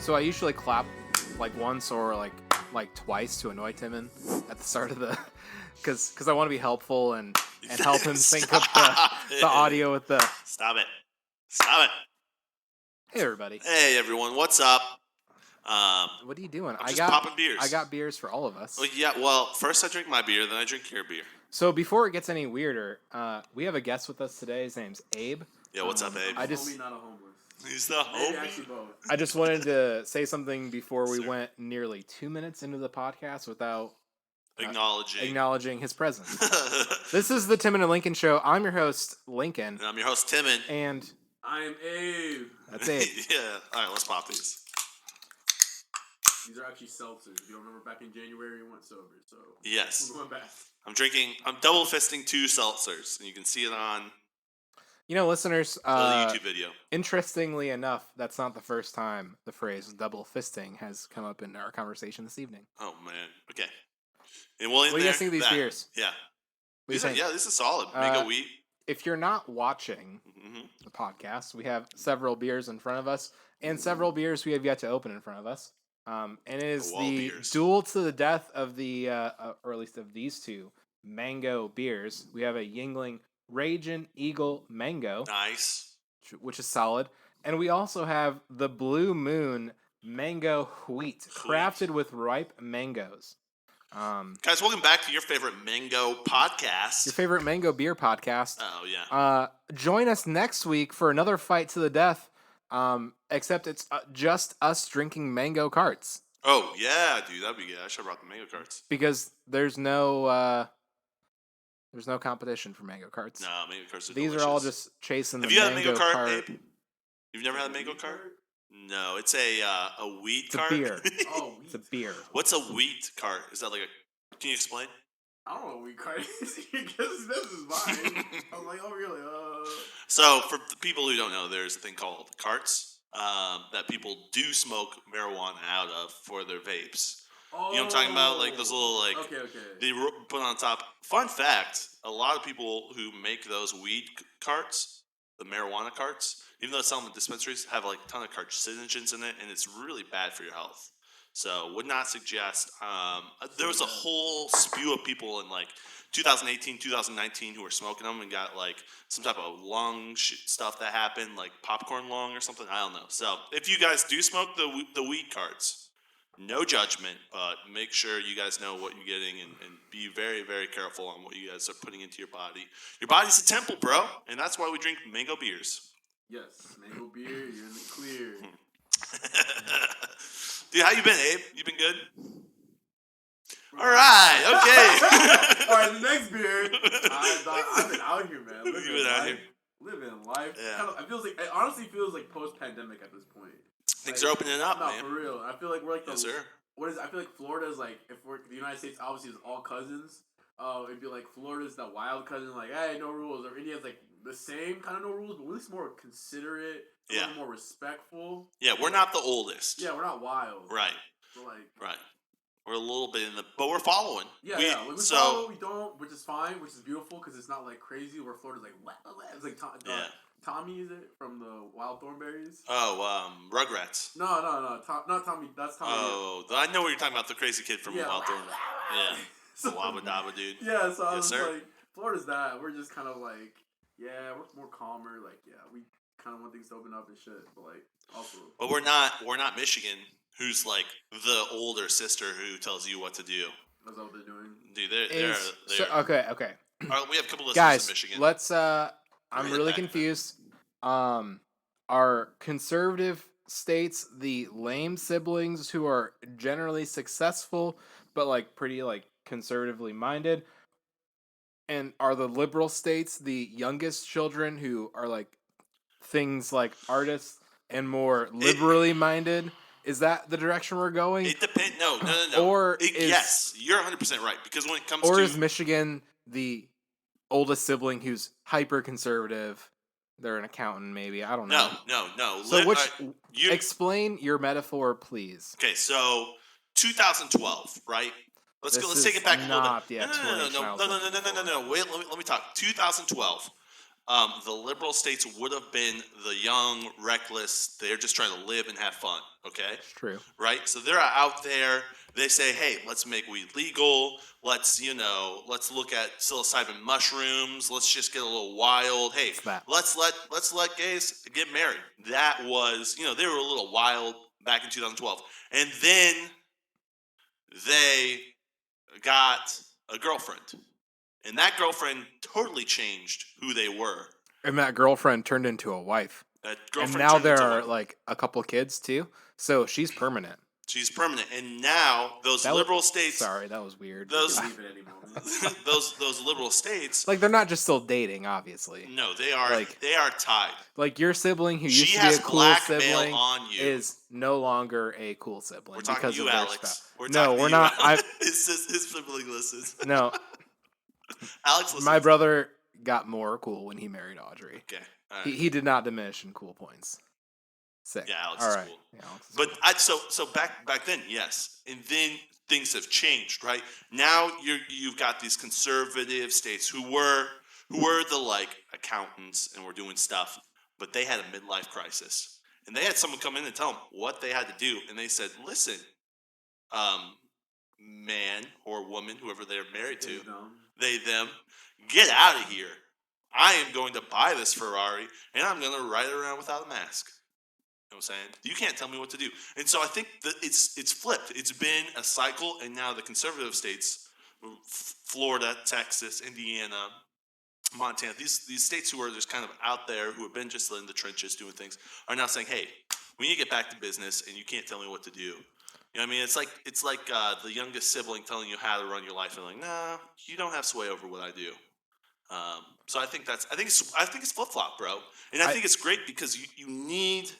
So I usually clap like once or like twice to annoy Timon at the start of the, because I want to be helpful and help him sync up the audio with the. Stop it! Hey everybody. Hey everyone, what's up? What are you doing? I'm just popping beers. I got beers for all of us. Well, yeah. Well, first I drink my beer, then I drink your beer. So before it gets any weirder, we have a guest with us today. His name's Abe. Yeah, what's up, Abe? Homie, not a homeless. He's the Maybe homie. actually both. I just wanted to say something before we went nearly 2 minutes into the podcast without acknowledging his presence. This is the Timon and Lincoln Show. I'm your host, Lincoln. And I'm your host, Timon. And I'm Abe. That's Abe. Yeah. All right, let's pop these. These are actually seltzers. If you don't remember, back in January, we went sober. So Yes. we're going back. I'm double fisting 2 seltzers, and you can see it on listeners, the YouTube video. Interestingly enough, that's not the first time the phrase double fisting has come up in our conversation this evening. Oh, man. Okay. And What do you guys think of these beers? Yeah. What do you think? This is solid. Mango wheat. If you're not watching the podcast, we have several beers in front of us and several beers we have yet to open in front of us. And it is the beers. duel to the death of the, or at least of these two, mango beers. We have a Yingling Ragin' Eagle Mango. Nice. Which is solid. And we also have the Blue Moon Mango Wheat, crafted with ripe mangoes. Guys, welcome back to your favorite mango podcast. Your favorite mango beer podcast. Oh, yeah. Join us next week for another fight to the death. Except it's just us drinking mango carts. Oh, yeah, dude. That'd be good. I should have brought the mango carts. Because there's no competition for mango carts. No, mango carts are These delicious. are all just chasing the Have you had a mango mango cart, cart. Abe? You've never had a mango cart? No, it's a wheat It's cart. a beer. Oh, It's a beer. What's a wheat cart? Is that like a... Can you explain? I don't know what we cart is because this is mine. I'm like, oh, really? So, for the people who don't know, there's a thing called carts that people do smoke marijuana out of for their vapes. Oh. You know what I'm talking about? Like those little, like, Okay. they put on top. Fun fact, a lot of people who make those weed carts, the marijuana carts, even though it's selling in dispensaries, have like a ton of carcinogens in it, and it's really bad for your health. So, would not suggest. There was a whole spew of people in like 2018, 2019 who were smoking them and got like some type of lung stuff that happened, like popcorn lung or something. I don't know. So, if you guys do smoke the weed carts, no judgment, but make sure you guys know what you're getting and be very, very careful on what you guys are putting into your body. Your body's a temple, bro, and that's why we drink mango beers. Yes, mango beer, you're in the clear. Dude, how you been, Abe? You been good? All right, okay. All right, the next beer. I've been out here, man. You've been out here? Living life. Yeah. It honestly feels like post-pandemic at this point. Things are opening up, no, man. for real. I feel like we're like Yes, sir. I feel like Florida's like, if we're the United States, obviously is all cousins. It'd be like Florida's the wild cousin, like, hey, no rules. Or India's like the same kind of no rules, but at least more considerate, a little more respectful. Yeah, we're not the oldest. Yeah, we're not wild. Right. We're like, Right. We're a little bit in the, but we're following. Yeah, we follow, we don't, which is fine, which is beautiful because it's not like crazy where Florida's like, what? It's like Tommy, is it from the Wild Thornberries? Oh, Rugrats. No, not Tommy. That's Tommy. Oh, I know what you're talking about. The crazy kid from Wild Thorn. Yeah. So, Wabba Dabba, dude. Yeah, so I was sir. like, Florida's that. We're just kind of like, yeah, we're more calmer. Like, yeah, we kind of want things to open up and shit. But like, also. But we're not Michigan, who's like the older sister who tells you what to do. That's what they're doing. Dude, they're okay. we have a couple listeners Guys, in Michigan. let's. I'm really confused. Are conservative states the lame siblings who are generally successful but like pretty like conservatively minded, and are the liberal states the youngest children who are like things like artists and more liberally minded? Is that the direction we're going? It depends. No. Or yes, you're 100% right, because when it comes or to, is Michigan the oldest sibling who's hyper conservative? They're an accountant, maybe. I don't know. No. So explain your metaphor, please. Okay, so 2012, right? Let's take it back a little bit. No. No. Wait, let me talk. 2012. The liberal states would have been the young, reckless. They're just trying to live and have fun. Okay, It's true. right? So they're out there. They say, "Hey, let's make weed legal. Let's look at psilocybin mushrooms. Let's just get a little wild. Hey, It's that. let's let gays get married." That was, they were a little wild back in 2012, and then they got a girlfriend. And that girlfriend totally changed who they were. And that girlfriend turned into a wife. That And girlfriend now turned there into a are wife. like a couple kids too. So she's permanent. She's permanent. And now those liberal states. Sorry, that was weird. Those Leave it anymore. those liberal states. Like they're not just still dating, obviously. No, they are Like- they are tied. Like your sibling who used She to be has a cool blackmail sibling on you. is no longer a cool sibling We're talking because to you, of their Alex. stuff. We're No, talking to we're you, not. Alex. His sibling listens. No, Alex listens. my brother got more cool when he married Audrey. Okay. All right. He did not diminish in cool points. Sick. Yeah, Alex All is right. cool. Yeah, Alex is But cool. so back then, yes, and then things have changed, right? Now you've got these conservative states who were the like accountants and were doing stuff, but they had a midlife crisis, and they had someone come in and tell them what they had to do, and they said, "Listen, man or woman, whoever they're married to, them, get out of here. I am going to buy this Ferrari, and I'm going to ride it around without a mask." You know what I'm saying? You can't tell me what to do. And so I think that it's flipped. It's been a cycle, and now the conservative states, Florida, Texas, Indiana, Montana, these states who are just kind of out there, who have been just in the trenches doing things, are now saying, "Hey, we need to get back to business, and you can't tell me what to do." You know what I mean? It's like the youngest sibling telling you how to run your life, and like, "Nah, you don't have sway over what I do." So I think it's flip flop, bro, and I think it's great because you need.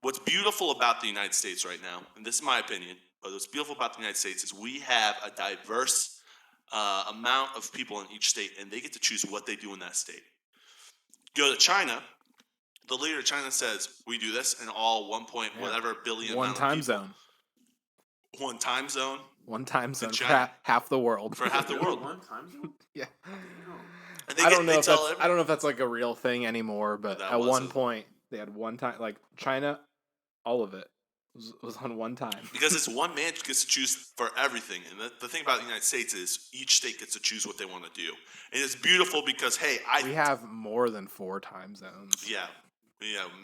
What's beautiful about the United States right now, and this is my opinion, but what's beautiful about the United States is we have a diverse amount of people in each state, and they get to choose what they do in that state. Go to China, the leader of China says, "We do this in all 1 point whatever billion one amount of time people." zone. One time zone? One time zone for China. half the world. For half the world. One time zone? Yeah. And I don't know if that's like a real thing anymore, but That at was one a- point they had one time, like China, all of it was on one time. Because it's one man gets to choose for everything. And the thing about the United States is each state gets to choose what they want to do. And it's beautiful because, hey, We have more than 4 time zones. Yeah.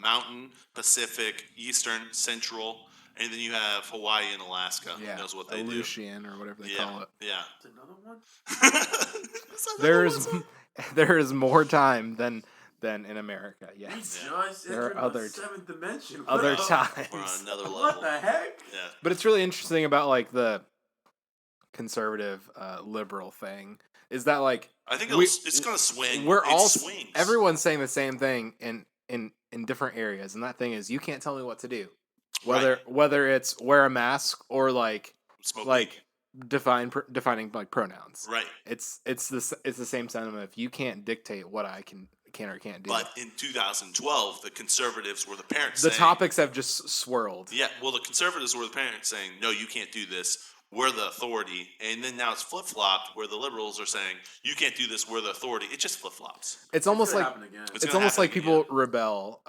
Mountain, Pacific, Eastern, Central, and then you have Hawaii and Alaska. Yeah, Who knows what they Aleutian or whatever they do. call it. Yeah. That's another one? There is more time than in America. We Yes, just There are entered other the seventh dimension. other What times. We're on another level. What the heck? Yeah. But it's really interesting about like the conservative liberal thing is that like I think we- it's going to swing. we're It all swings. everyone's saying the same thing in different areas, and that thing is you can't tell me what to do, whether it's wear a mask or like Smoke like weed. defining like pronouns. Right. It's the same sentiment. If you can't dictate what I can or can't do, But in 2012, the conservatives were the parents the saying, topics have just swirled. Yeah, well, the conservatives were the parents saying, "No, you can't do this. We're the authority." And then now it's flip-flopped where the liberals are saying, "You can't do this. We're the authority." It just flip-flops. It's almost gonna like happen again. It's it's gonna almost happen like people again. rebel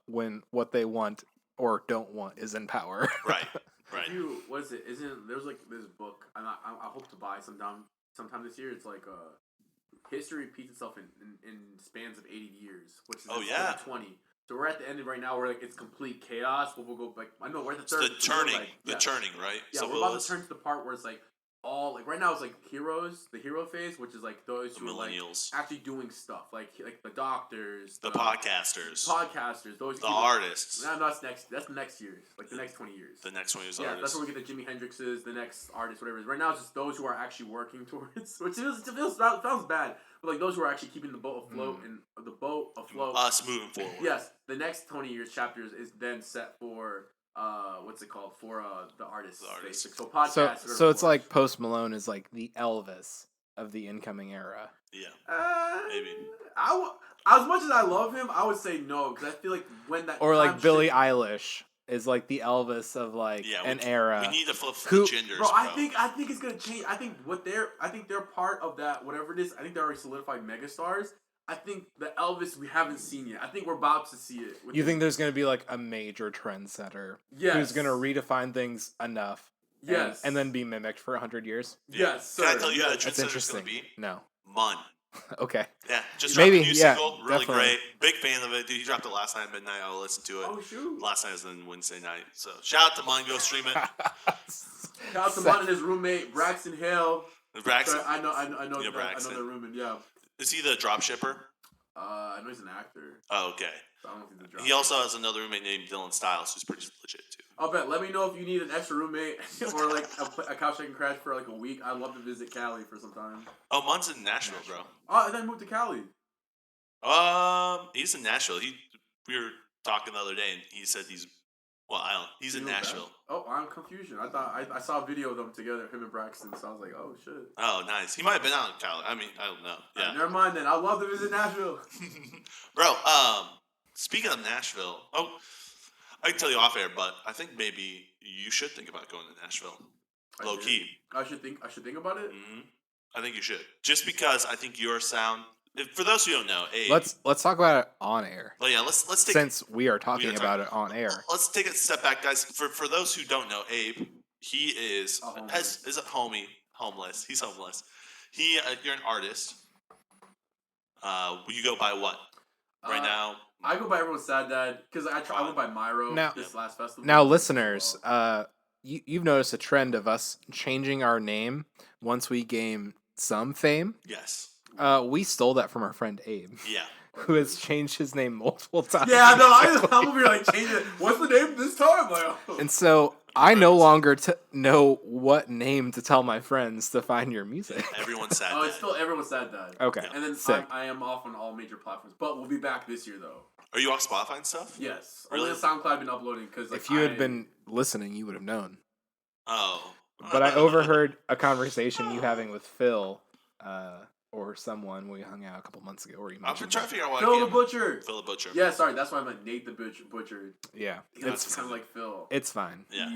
when what they want or don't want is in power. Right. Right. What is it? There's like this book I hope to buy sometime this year. It's like history repeats itself in spans of 80 years, which is Oh, instead yeah. of 20. So we're at the end right now where like it's complete chaos. We'll go like I know we're at the It's third. the turning. Like, The yeah. turning, right? Yeah, So we're about to turn to the part where it's like all like right now it's like the hero phase, which is like those the who are like millennials, actually doing stuff, like the doctors, the podcasters, those the people. artists. No, that's the next years, like the next 20 years. The next one is Yeah, artists. that's where we get the Jimi Hendrixes, the next artists, whatever it is. Right now, it's just those who are actually working towards, which sounds bad, but like those who are actually keeping the boat afloat and the boat afloat. Us moving forward. Yes, the next 20 years chapters is then set for what's it called for the artists. The artists. basic. So podcasts. So it's like Post Malone is like the Elvis of the incoming era. Yeah. maybe. Maybe. As much as I love him, I would say no because I feel like when that Or like time Billie shift- Eilish is like the Elvis of like an era. We need to flip Who- the genders, Bro, I think it's gonna change. I think they're part of that. Whatever it is, I think they're already solidified megastars. I think the Elvis we haven't seen yet. I think we're about to see it. You think there's going to be like a major trendsetter who's going to redefine things enough, and then be mimicked for 100 years? Yes, sir. Can I tell you how the That's trendsetter's going interesting. to be? No. Mun. Okay. Yeah, just Maybe, dropped a new yeah, single. Really definitely. great. Big fan of it. Dude, he dropped it last night at midnight. I will listen to it. Oh, shoot. Last night was then Wednesday night. So shout out to Mun. Go stream it. Shout out to Mun and his roommate, Braxton Hale. Braxton. I know Braxton. the roommate, yeah. Is he the drop shipper? I know he's an actor. Oh, okay. So I don't know if he's a drop He also has another roommate named Dylan Stiles, who's pretty legit too. I'll bet. Let me know if you need an extra roommate or like a couch I can crash for like a week. I'd love to visit Cali for some time. Oh, Mun's in Nashville, bro. Oh, and then moved to Cali. He's in Nashville. We were talking the other day, and he said he's in Nashville. Oh, I'm confusion. I thought I saw a video of them together, him and Braxton. So I was like, oh shit. Oh, nice. He might have been out in Cali. I mean, I don't know. Yeah. Never mind then. I'd love to visit Nashville. Bro, speaking of Nashville, I can tell you off air, but I think maybe you should think about going to Nashville. Low key. I should think about it. Mm-hmm. I think you should, just because I think your sound. For those who don't know, Abe. Let's talk about it on air. Well, yeah, let's take. Since we are talking about it on air, let's take a step back, guys. For those who don't know, Abe, he is a homeless. He's homeless. You're an artist. You go by what right now? I go by Everyone's Sad Dad because I went by Myro this last festival. Now, listeners, you've noticed a trend of us changing our name once we gain some fame. Yes. We stole that from our friend Abe. Yeah. Who has changed his name multiple times. Yeah, no, I'm over here like changing it. What's the name this time? Like, and so I no longer know what name to tell my friends to find your music. Everyone's Sad Dad. Oh, it's still Everyone's Sad Dad. Okay. And then Sick. I am off on all major platforms, but we'll be back this year though. Are you off Spotify and stuff? Yes. Really? Only the SoundCloud I've been uploading because if you had been listening, you would have known. Oh. But I overheard a conversation you having with Phil. Or someone we hung out a couple months ago. Or you I'm trying to figure out why. Phil the Butcher. Phil the Butcher. Yeah, sorry, that's why I meant Nate the Butcher. Yeah, It's kind of like Phil. It's fine. Yeah,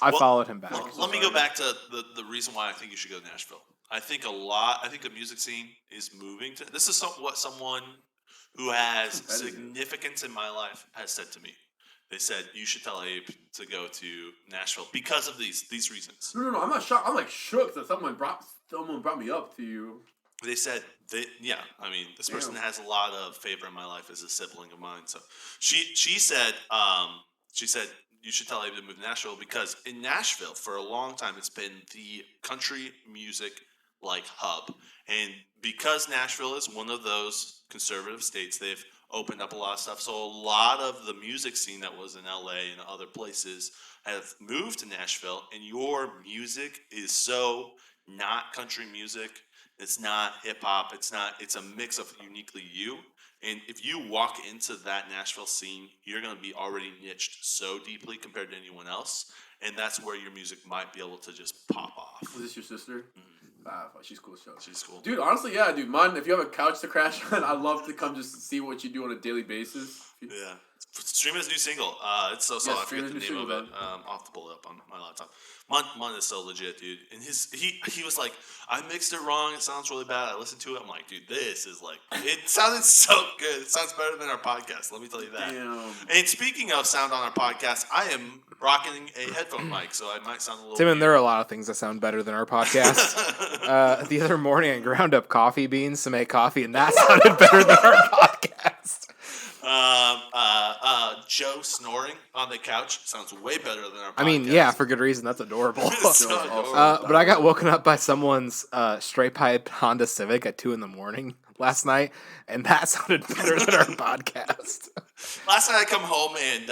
I followed him back. Let me go back to the reason why I think you should go to Nashville. I think the music scene is moving to. This is what someone who has significance in my life has said to me. They said you should tell Abe to go to Nashville because of these reasons. No, I'm not shocked. I'm like shook that someone brought me up to you. They said, this person has a lot of favor in my life as a sibling of mine. So she said you should tell Abe to move to Nashville because in Nashville for a long time it's been the country music like hub, and because Nashville is one of those conservative states, they've opened up a lot of stuff. So a lot of the music scene that was in LA and other places have moved to Nashville, and your music is so not country music. It's not hip hop. It's a mix of uniquely you. And if you walk into that Nashville scene, you're going to be already niched so deeply compared to anyone else. And that's where your music might be able to just pop off. Is this your sister? Mm-hmm. She's cool. She's cool. Dude, honestly, yeah, dude. Man, if you have a couch to crash on, I'd love to come just see what you do on a daily basis. Yeah. Stream his new single. It's so I forget the name of it. I'll have to pull it up on my laptop. Mun is so legit, dude. And he was like, I mixed it wrong. It sounds really bad. I listened to it. I'm like, dude, this is like, it sounded so good. It sounds better than our podcast. Let me tell you that. Damn. And speaking of sound on our podcast, I am rocking a headphone mic, so I might sound a little. Timon, there are a lot of things that sound better than our podcast. The other morning, I ground up coffee beans to make coffee, and that sounded better than our podcast. Joe snoring on the couch sounds way better than our podcast. I mean, yeah, for good reason. That's adorable. Adorable. But I got woken up by someone's straight pipe Honda Civic at 2 a.m. last night, and that sounded better than our podcast. Last night I come home and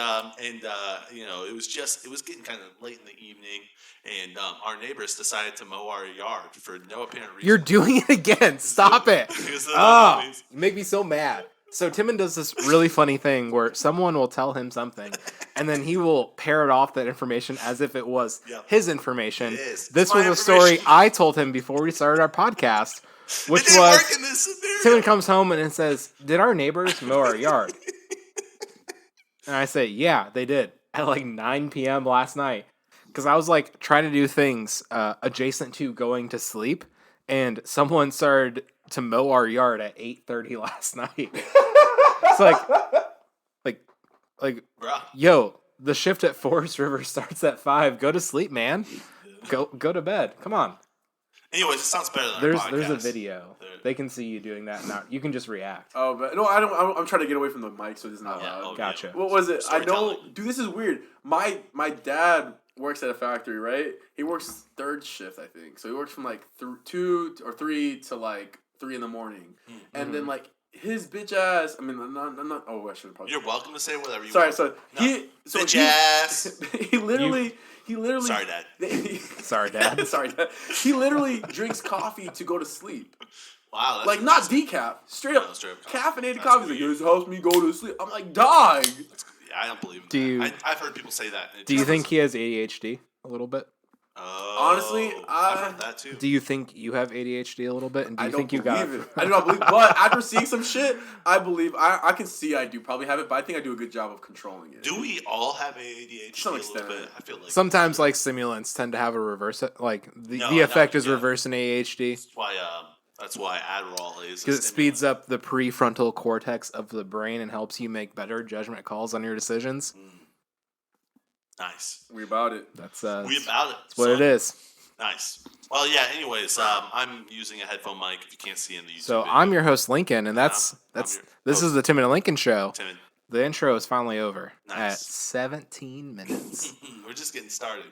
it was getting kind of late in the evening, and our neighbors decided to mow our yard for no apparent reason. You're doing it again. Stop it. You make me so mad. So Timon does this really funny thing where someone will tell him something, and then he will parrot off that information as if it was his information. It is. This was a story I told him before we started our podcast, which was Timon comes home and it says, "Did our neighbors mow our yard?" And I say, "Yeah, they did at like 9 p.m. last night," because I was like trying to do things adjacent to going to sleep, and someone started to mow our yard at 8:30 last night. It's like, Bruh. yo, the shift at Forest River starts at 5. Go to sleep, man. Go to bed. Come on. Anyways, it sounds better than our podcast. There's a video. They can see you doing that now. You can just react. Oh, but no, I don't. I'm trying to get away from the mic, so it's not loud. Oh, Gotcha. What was it? I know, Storytelling. dude. This is weird. My dad works at a factory, right? He works third shift, I think. So he works from like 2 or 3 to like 3 in the morning, and then like his bitch ass. I mean, I'm not. Oh, I should probably. You're welcome to say whatever you Sorry, want. bitch ass. He literally. Sorry, Dad. Sorry, Dad. Sorry, Dad. He literally drinks coffee to go to sleep. Wow, that's Like not decaf, straight up caffeinated That's coffee. Like, this helps me go to sleep. I'm like, dog. I don't believe in that. I've heard people say that. Do you think he has ADHD a little bit? Honestly, I've heard that too. Do you think you have ADHD a little bit? And do you think you got it? I do not believe. But after seeing some shit, I believe I can see I do probably have it. But I think I do a good job of controlling it. Do we all have ADHD To some a extent. little bit? I feel like Sometimes like stimulants tend to have a reverse. Like the No, effect is yeah. reverse in ADHD. That's why Adderall is. Because it speeds up the prefrontal cortex of the brain and helps you make better judgment calls on your decisions. Nice. We about it. That's That's what it is. Nice. Well, yeah. Anyways, I'm using a headphone mic. If you can't see in the YouTube So video. I'm your host Lincoln, and this is the Timon and Lincoln show. Timon. The intro is finally over Nice. at 17 minutes. We're just getting started.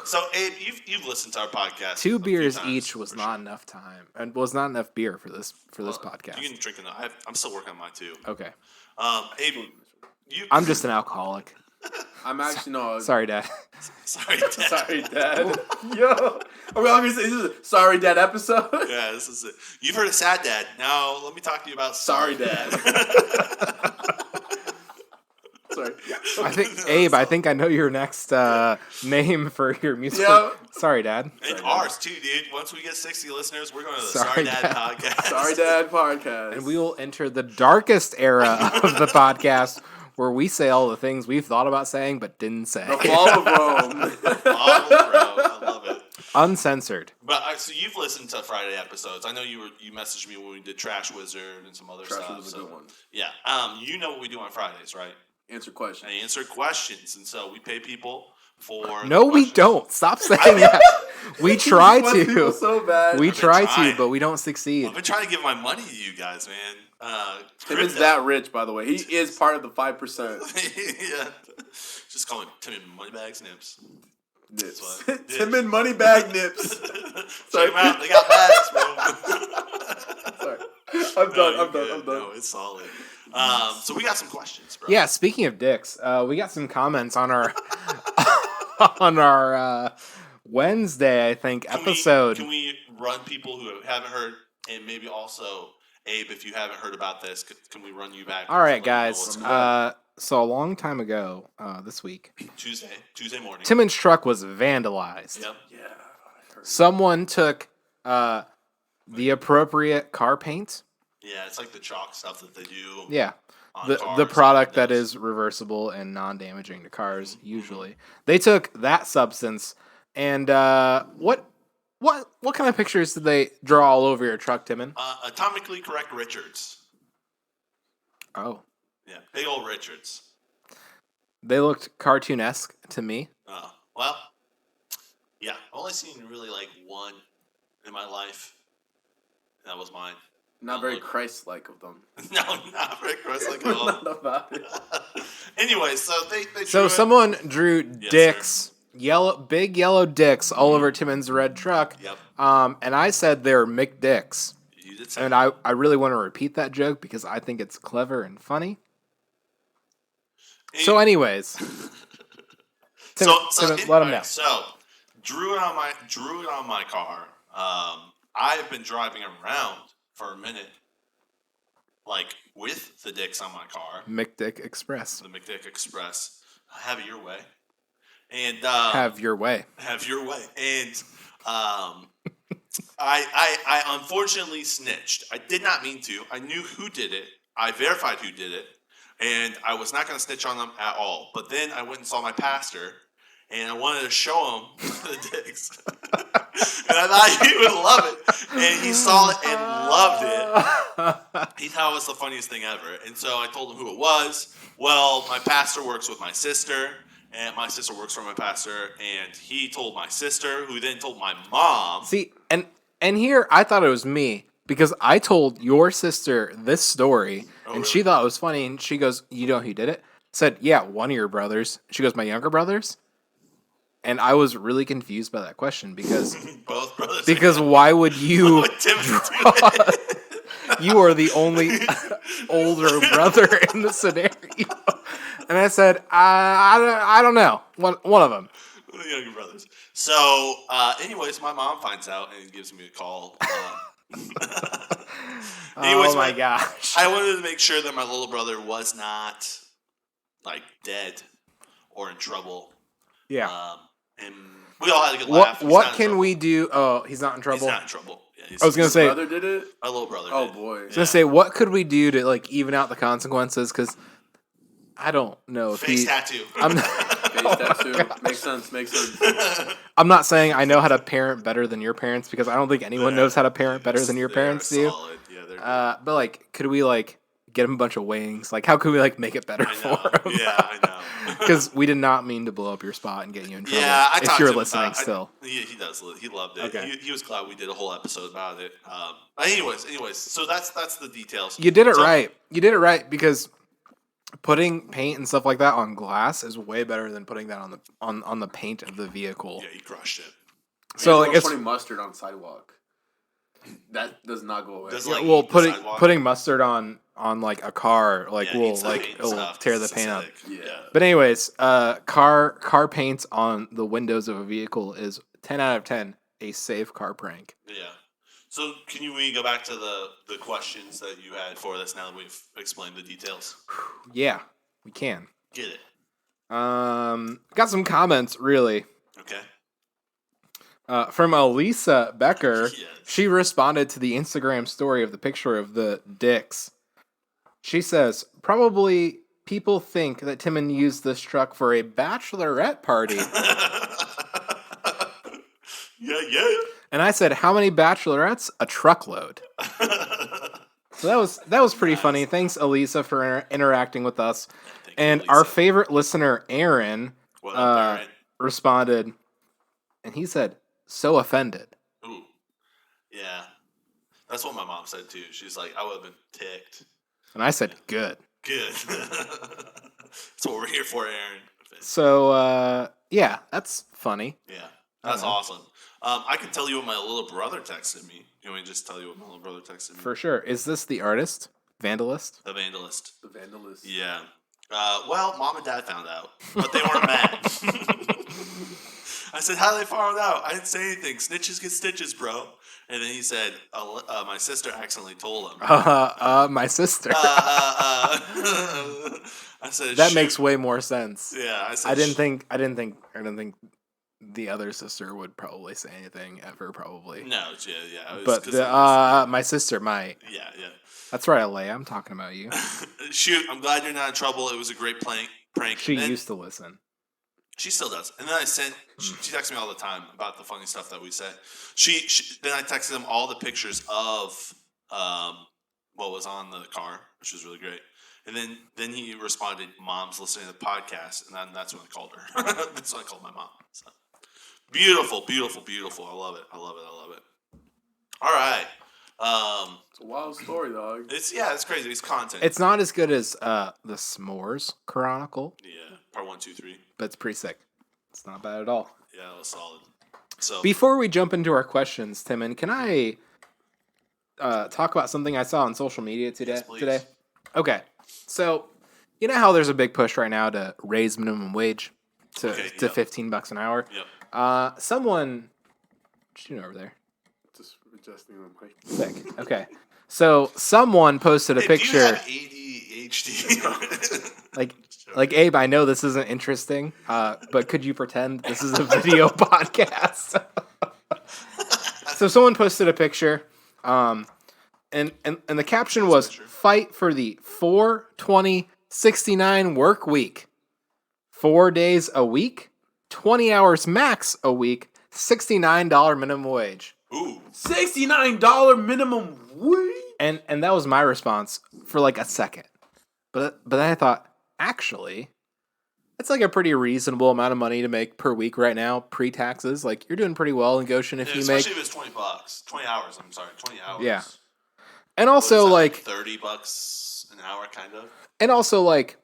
So, Abe, you've listened to our podcast. 2 a few beers times, each was for not sure. enough time, and was not enough beer for this podcast. You can drink enough. I'm still working on mine too. Okay, Abe, I'm just an alcoholic. I'm actually no. Sorry, Dad. Sorry, Dad. Sorry, Dad. Yo, are we all gonna say this is a Sorry Dad episode? Yeah, this is it. You've heard of Sad Dad. Now let me talk to you about Sorry, Dad. Sorry. I think I know your next name for your music. Yeah. Sorry, Dad. And ours too, dude. Once we get 60 listeners, we're going to the Sorry, Sorry Dad Dad. podcast. Sorry, Dad podcast. And we will enter the darkest era of the podcast where we say all the things we've thought about saying but didn't say. The fall of Rome. Oh, bro, I love it. Uncensored. But so you've listened to Friday episodes. I know you messaged me when we did Trash Wizard and some other Trash stuff. was a good one. Yeah. You know what we do on Fridays, right? Answer questions. I answer questions, and so we pay people for. No, we questions. don't. Stop saying that. We try You want people to. so bad. We I've been try trying. to, but we don't succeed. I've been trying to give my money to you guys, man. Timon's that rich, by the way. He is part of the 5%. Yeah. Just call me Timon Moneybags Nips. Nips. That's what- Timon Moneybag Nips. Check them out. They got bags, bro. Sorry. I'm done. No, it's solid. So we got some questions, bro. Yeah, speaking of dicks, we got some comments on our on our Wednesday, I think, episode. Can we run people who haven't heard, and maybe also Abe, if you haven't heard about this, can we run you back? All right, guys. So a long time ago, this week, Tuesday morning. Timon's truck was vandalized. Yep. Yeah. Someone took the appropriate car paint. Yeah, it's like the chalk stuff that they do. Yeah. On The cars product and that is reversible and non-damaging to cars, usually. They took that substance and what kind of pictures did they draw all over your truck, Timon? Atomically correct Richards. Oh. Yeah, big old Richards. They looked cartoonesque to me. Well, yeah, I've only seen really like one in my life. And that was mine. Not very Christ-like of them. No, not very Christ-like at all. Not about it. Anyway, so they So drew someone drew Yes, dicks, big yellow dicks all over Timon's red truck. Yep. And I said they're McDicks. You did say And I really want to repeat that joke because I think it's clever and funny. So anyways. Timon, let them know. So drew it on my car. I've been driving around for a minute, like with the dicks on my car. McDick Express. The McDick Express. Have it your way. And Have your way. Have your way. And I unfortunately snitched. I did not mean to. I knew who did it. I verified who did it. And I was not going to snitch on them at all. But then I went and saw my pastor, and I wanted to show him the dicks. I thought he would love it. And he saw it and loved it. He thought it was the funniest thing ever. And so I told him who it was. Well, my pastor works with my sister, and my sister works for my pastor, and he told my sister, who then told my mom. See, and here I thought it was me because I told your sister this story, and really? she thought it was funny, and she goes, "You know who did it?" I said, "Yeah, one of your brothers." She goes, "My younger brothers?" And I was really confused by that question because Both brothers. because why would you you are the only older brother in the scenario. And I said, I don't know. One of them. The younger brothers. So, anyways, my mom finds out and gives me a call. Anyways, oh my gosh. I wanted to make sure that my little brother was not like dead or in trouble. Yeah. And we all had a good laugh. What can we do? Oh, he's not in trouble. He's not in trouble. Yeah, I was gonna say, brother did it. my little brother. Oh did. boy. I was gonna say, what could we do to like even out the consequences? Because I don't know if Face tattoo. I'm not, Face tattoo. Makes sense. I'm not saying I know how to parent better than your parents because I don't think anyone knows how to parent better than your parents do. Solid. Yeah, they're But like, could we like get him a bunch of wings? Like, how could we like make it better for him? Yeah, I know. Because we did not mean to blow up your spot and get you in trouble. Yeah, I if talked you're to him listening about, still. He does. He loved it. Okay. He was glad we did a whole episode about it. But anyways, so that's the details. You did it right. You did it right because putting paint and stuff like that on glass is way better than putting that on the paint of the vehicle. Yeah, he crushed it. So like, it's putting mustard on sidewalk. That does not go away. Does, yeah, like, well, eat the sidewalk? putting mustard on like a car like Yeah, will eats the like paint and it'll stuff. tear the It's paint up. acidic. Yeah. But anyways, car paints on the windows of a vehicle is 10 out of 10 a safe car prank. Yeah. So we go back to the questions that you had for us now that we've explained the details? Yeah, we can. Get it. Got some comments really. Okay. From Elisa Becker. Yes. She responded to the Instagram story of the picture of the dicks. She says, probably people think that Timon used this truck for a bachelorette party. Yeah. And I said, how many bachelorettes? A truckload. So that was pretty funny. Thanks, Elisa, for interacting with us. And our favorite listener, Aaron, What up, Aaron? responded, and he said, so offended. Ooh. Yeah. That's what my mom said, too. She's like, I would have been ticked. And I said, good. Good. That's what we're here for, Aaron. So, yeah, that's funny. Yeah. That's awesome. I can tell you what my little brother texted me. You want me to just tell you what my little brother texted me? For sure. Is this the artist? Vandalist? The Vandalist. The Vandalist. Yeah. Well, Mom and Dad found out, but they weren't mad. I said, how did they find out? I didn't say anything. Snitches get stitches, bro. And then he said, my sister accidentally told him. My sister. I said, that shoot. makes way more sense. Yeah, I said, I didn't think the other sister would probably say anything ever, probably. No, yeah. It was But my sister might. Yeah. That's right, Leia. I'm talking about you. Shoot, I'm glad you're not in trouble. It was a great prank. She used to listen. She still does. And then I sent. She texts me all the time about the funny stuff that we say. Then I texted him all the pictures of what was on the car, which was really great. And then he responded, "Mom's listening to the podcast," and then that's when I called her. That's when I called my mom. So beautiful. I love it. All right. It's a wild story, dog. It's crazy. It's content. It's not as good as the S'mores Chronicle. Yeah, part 1, 2, 3. But it's pretty sick. It's not bad at all. Yeah, that was solid. So before we jump into our questions, Timon, can I talk about something I saw on social media today? Yes, Okay, so you know how there's a big push right now to raise minimum wage to $15 an hour. Yep. Someone, what you doing over there? Just adjusting the mic. Sick. Okay, so someone posted a picture. Do you have ADHD? Like Abe, I know this isn't interesting, but could you pretend this is a video podcast? So someone posted a picture, and the caption was "Fight for the 4/20/69 work week, 4 days a week, 20 hours max a week, $69 minimum wage. Ooh. $69 minimum wage. And that was my response for like a second. But then I thought, actually, it's like a pretty reasonable amount of money to make per week right now, pre-taxes. Like, you're doing pretty well in Goshen if you make... Especially if it's $20. 20 hours, I'm sorry. 20 hours. Yeah. And also, like... $30 an hour, kind of? And also, like,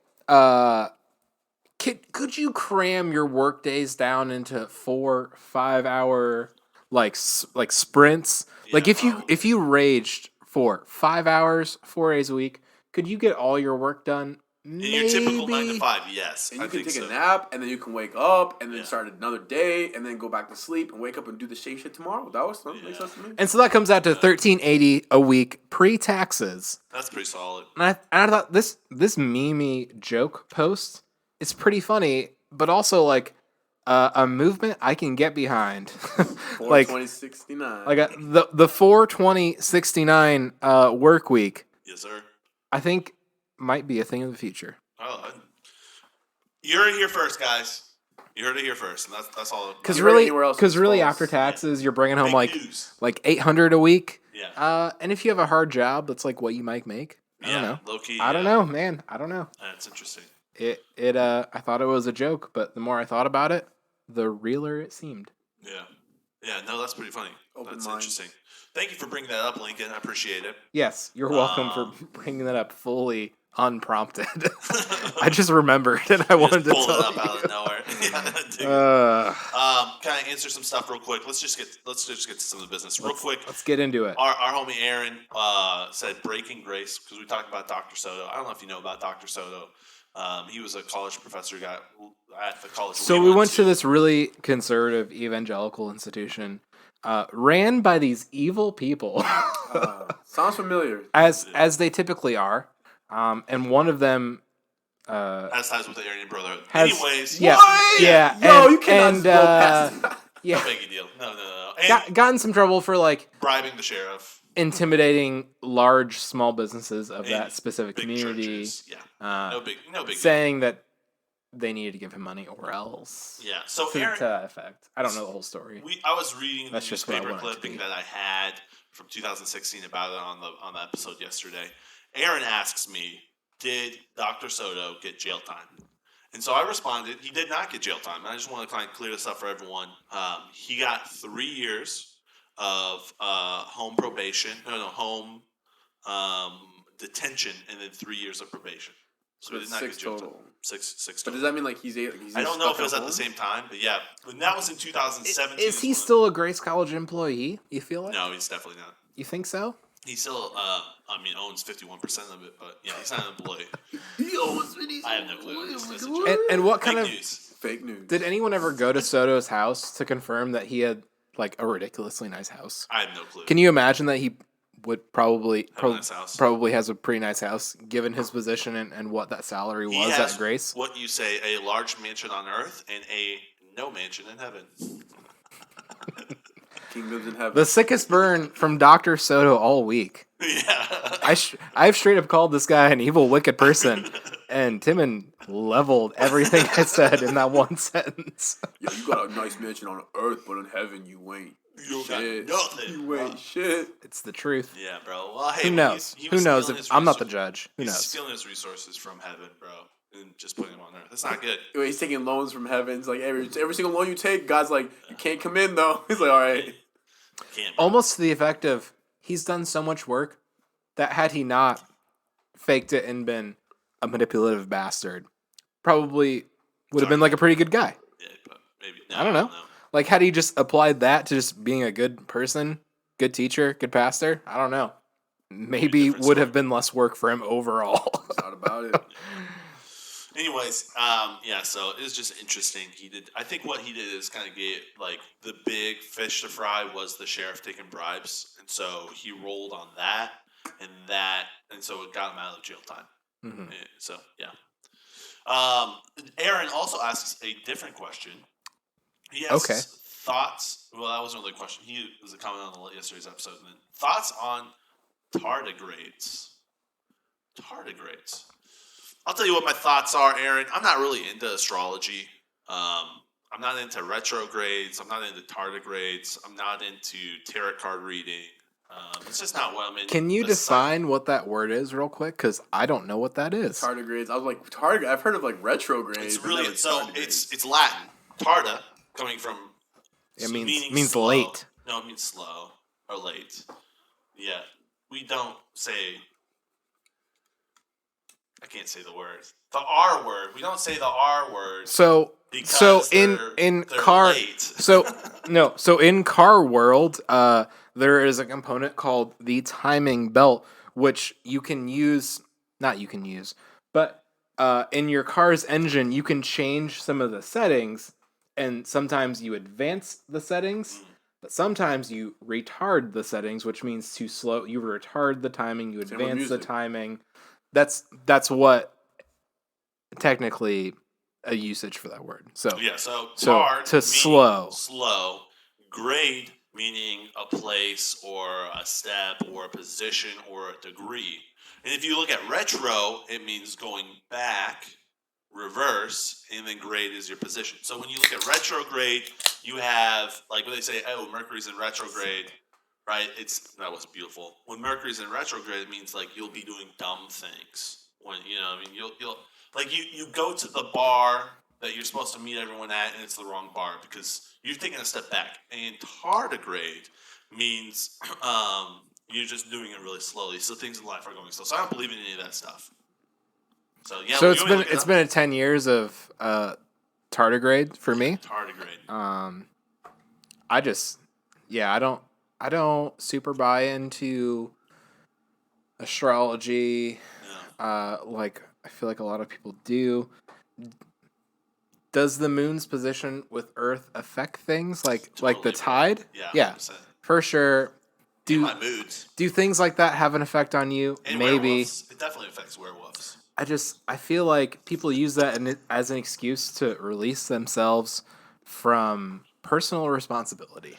could you cram your work days down into 4-5 hour, like sprints? Yeah, like, if you raged for 5 hours, 4 days a week, could you get all your work done? In your typical 9 to 5, yes. And you can take a nap, and then you can wake up, and then start another day, and then go back to sleep, and wake up and do the same shit tomorrow. That makes sense to me. And so that comes out to $13.80 a week pre-taxes. That's pretty solid. And I thought this meme joke post is pretty funny, but also like a movement I can get behind. Like 420.69. Like the 420.69 work week. Yes, sir. I think might be a thing of the future. Oh, you heard it here first, guys. You heard it here first, and that's all. Because really, after taxes, you're bringing home like $800 a week. Yeah. And if you have a hard job, that's like what you might make. I don't know. Low key. I don't know, man. I don't know. That's interesting. I thought it was a joke, but the more I thought about it, the realer it seemed. Yeah. Yeah. No, that's pretty funny. That's interesting. Thank you for bringing that up, Lincoln. I appreciate it. Yes, you're welcome for bringing that up fully unprompted. I just remembered and I wanted to tell it up you. out of nowhere. Can I answer some stuff real quick? Let's just get to some of the business real quick. Let's get into it. Our homie Aaron said breaking grace because we talked about Dr. Soto. I don't know if you know about Dr. Soto. He was a college professor at the college. So we went to this really conservative evangelical institution, ran by these evil people. Sounds familiar. As they typically are. And one of them has ties with the Aryan Brotherhood. Anyways, yeah, what? Yeah, yo, you cannot go past that. Yeah, no big deal. No. And got in some trouble for like bribing the sheriff, intimidating small businesses of that specific community. Churches. Yeah, no big saying that they needed to give him money or else. Yeah, so to Aaron, that effect. I don't know the whole story. I was reading the That's just newspaper clipping that I had from 2016 about it on the episode yesterday. Aaron asks me, did Dr. Soto get jail time? And so I responded, he did not get jail time. And I just want to kind of clear this up for everyone. He got 3 years of home detention, and then 3 years of probation. So he did not get jail total. Time. Six total. But does that mean like he's I don't know if it was at the same time, but yeah. When that was in 2017. Is he still a Grace College employee, you feel like? No, he's definitely not. You think so? He still, owns 51% of it, but yeah, he's not an employee. He owns it. I have no clue. And what kind of fake news? Did anyone ever go to Soto's house to confirm that he had like a ridiculously nice house? I have no clue. Can you imagine that he would probably probably has a pretty nice house given his position and what that salary was at Grace? What you say, a large mansion on earth and a no mansion in heaven. King lives in heaven. The sickest burn from Dr. Soto all week. Yeah. I've straight up called this guy an evil, wicked person, and Timon leveled everything I said in that one sentence. Yo, you got a nice mansion on earth, but in heaven you ain't. You got nothing. You ain't shit. It's the truth. Yeah, bro. Well, hey, who knows? Who knows? I'm not the judge. Who knows? He's stealing his resources from heaven, bro, and just putting them on earth. That's not good. He's taking loans from heaven. It's like every single loan you take, God's like, you can't come in though. He's like, all right. Almost to the effect of he's done so much work that had he not faked it and been a manipulative bastard, probably would have been like a pretty good guy. Yeah, but maybe. I don't know. Like, had he just applied that to just being a good person, good teacher, good pastor, I don't know. Maybe would have been less work for him overall. Not about it. Anyways, so it was just interesting. I think what he did is kind of get, like, the big fish to fry was the sheriff taking bribes. And so he rolled on that, and so it got him out of jail time. Mm-hmm. So, yeah. Aaron also asks a different question. He has thoughts. Well, that wasn't really a question. He was a comment on yesterday's episode. And then thoughts on tardigrades. Tardigrades. I'll tell you what my thoughts are, Aaron. I'm not really into astrology. I I'm not into retrogrades. I'm not into tardigrades. I'm not into tarot card reading. It's just not what I'm into. Can you define what that word is real quick? Because I don't know what that is. Tardigrades. I was like, tardigrade. I've heard of like retrogrades. It's really it's Latin. Tarda, coming from. It means slow. late. No, it means slow or late. Yeah, we don't say. I can't say the word. The R word. We don't say the R word. So in car late. so in car world, there is a component called the timing belt, which but in your car's engine you can change some of the settings, and sometimes you advance the settings, but sometimes you retard the settings, which means you retard the timing, you advance the timing. That's what technically a usage for that word. So to slow, grade meaning a place or a step or a position or a degree. And if you look at retro, it means going back, reverse, and then grade is your position. So when you look at retrograde, you have like when they say, "Oh, Mercury's in retrograde." Right? That was beautiful. When Mercury's in retrograde, it means like you'll be doing dumb things. When you'll like you go to the bar that you're supposed to meet everyone at, and it's the wrong bar because you're taking a step back. And tardigrade means you're just doing it really slowly. So things in life are going slow. So I don't believe in any of that stuff. So yeah. So it's been 10 years of tardigrade for me. Tardigrade. I don't super buy into astrology. Yeah. Like I feel like a lot of people do. Does the moon's position with Earth affect things like the tide? Yeah. For sure. My moods. Do things like that have an effect on you? And maybe. Werewolves. It definitely affects werewolves. I feel like people use that as an excuse to release themselves from personal responsibility.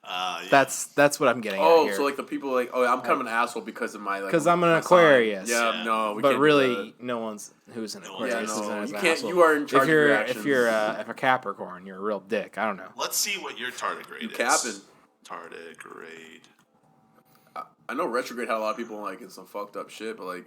Yeah. That's what I'm getting at here. So like the people like, I'm kind of an asshole because of my because I'm an Aquarius. Yeah, no, we but can't really, no one's who's an Aquarius. Yeah, no, is you an can't. asshole. You are in charge of your actions. If you're a Capricorn, you're a real dick. I don't know. Let's see what your tardigrade is. Capping. Tardigrade. I know retrograde had a lot of people like in some fucked up shit, but like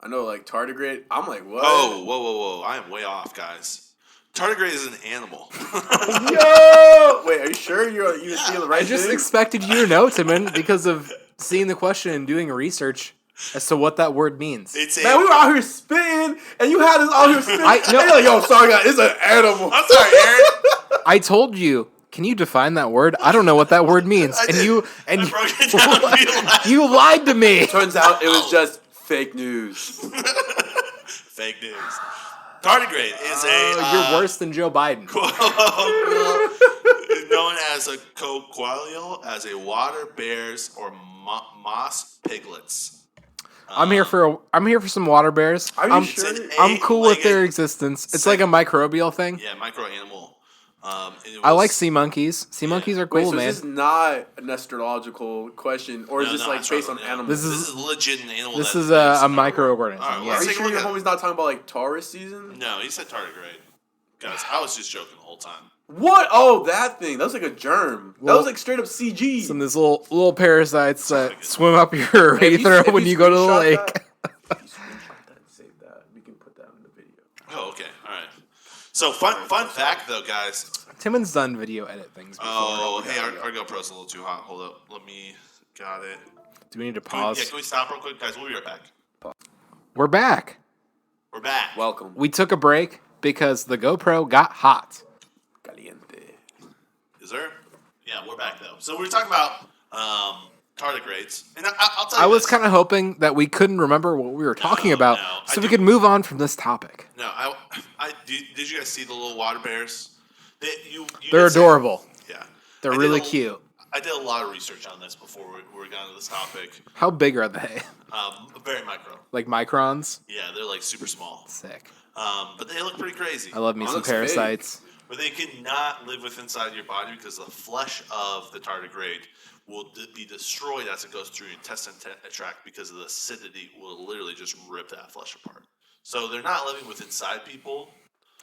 I know like tardigrade. I'm like, what? Oh, whoa! I am way off, guys. Tardigrade is an animal. Yo! Wait, are you sure you're seeing the right I just thing? expected you to know, Timon, because of seeing the question and doing research as to what that word means. Man, we were out here spitting, and you had us out here spitting. And you're like, yo, sorry, guys, it's an animal. I'm sorry, Aaron. I told you. Can you define that word? I don't know what that word means. I broke it down. You lied to me. Turns out it was just fake news. Fake news. Tardigrade is you're worse than Joe Biden. Known as a coqualia, as a water bears or moss piglets. I'm here for some water bears. Are you sure? I'm cool with their existence. It's like a microbial thing. Yeah, micro animal. I like sea monkeys. Sea monkeys are cool, so man. This is not an astrological question, or is this like based on animals? This is legit an animal. This is a microorganism. Right, yeah. Are you sure your homie's not talking about like Taurus season? No, he said tardigrade. Guys, I was just joking the whole time. What? Oh, that thing. That was like a germ. That was like straight up CG. Some of these little parasites that swim up your urethra when you go to the lake. If you screenshot that and save that, we can put that in the video. Oh, okay. All right. So fun fact though, guys. Timon's done video edit things before. Oh, hey, our GoPro's a little too hot. Hold up. Got it. Do we need to pause? Can we stop real quick? Guys, we'll be right back. We're back. We're back. Welcome. We took a break because the GoPro got hot. Caliente. Is there? Yeah, we're back though. So we were talking about tardigrades. And I'll tell you I was kind of hoping that we couldn't remember what we were talking about so we could move on from this topic. No, did you guys see the little water bears? They're adorable. Yeah. They're really cute. I did a lot of research on this before we got into this topic. How big are they? Very micro. Like microns? Yeah, they're like super small. Sick. But they look pretty crazy. I love me some parasites. Big. But they cannot live inside your body because the flesh of the tardigrade will be destroyed as it goes through your intestine tract because of the acidity will literally just rip that flesh apart. So they're not living inside people.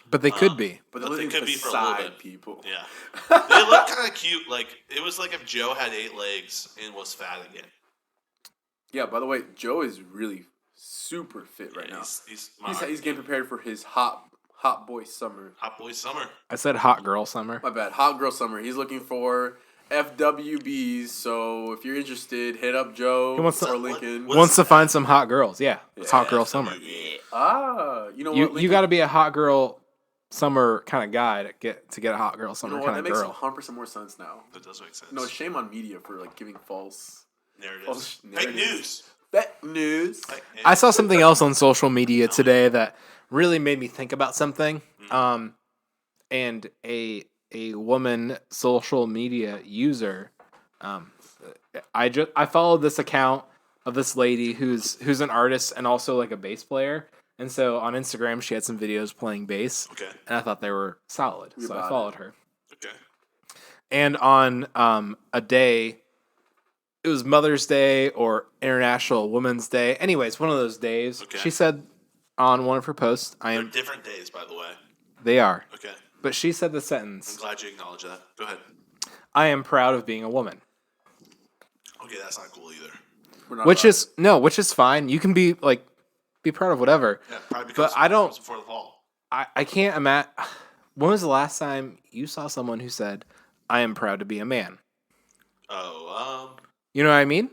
But they could be. But they they're could be for a little bit. people. Yeah. They look kind of cute. Like, it was like if Joe had 8 legs and was fat again. Yeah, by the way, Joe is really super fit right now. He's getting prepared for his hot boy summer. Hot boy summer. I said hot girl summer. My bad. Hot girl summer. He's looking for FWBs. So if you're interested, hit up Joe or Lincoln. Wants to find some hot girls. Yeah, it's hot girl summer. You know what? You got to be a hot girl summer kind of guy to get a hot girl summer kind of girl. That makes 100% more sense now. That does make sense. No, shame on media for like giving false narratives. Fake news. Fake news. I saw something else on social media today that really made me think about something. And a woman social media user. I followed this account of this lady who's an artist and also like a bass player. And so on Instagram she had some videos playing bass. Okay. And I thought they were solid. So I followed her. Okay. And on a day, it was Mother's Day or International Women's Day. Anyways, one of those days. Okay. She said on one of her posts, They're different days, by the way. They are. Okay. But she said the sentence. I'm glad you acknowledge that. Go ahead. I am proud of being a woman. Okay, that's not cool either. Which is fine. You can be proud of whatever. Yeah, probably but I don't. Before the fall. I can't imagine. When was the last time you saw someone who said, "I am proud to be a man"? Oh, You know what I mean?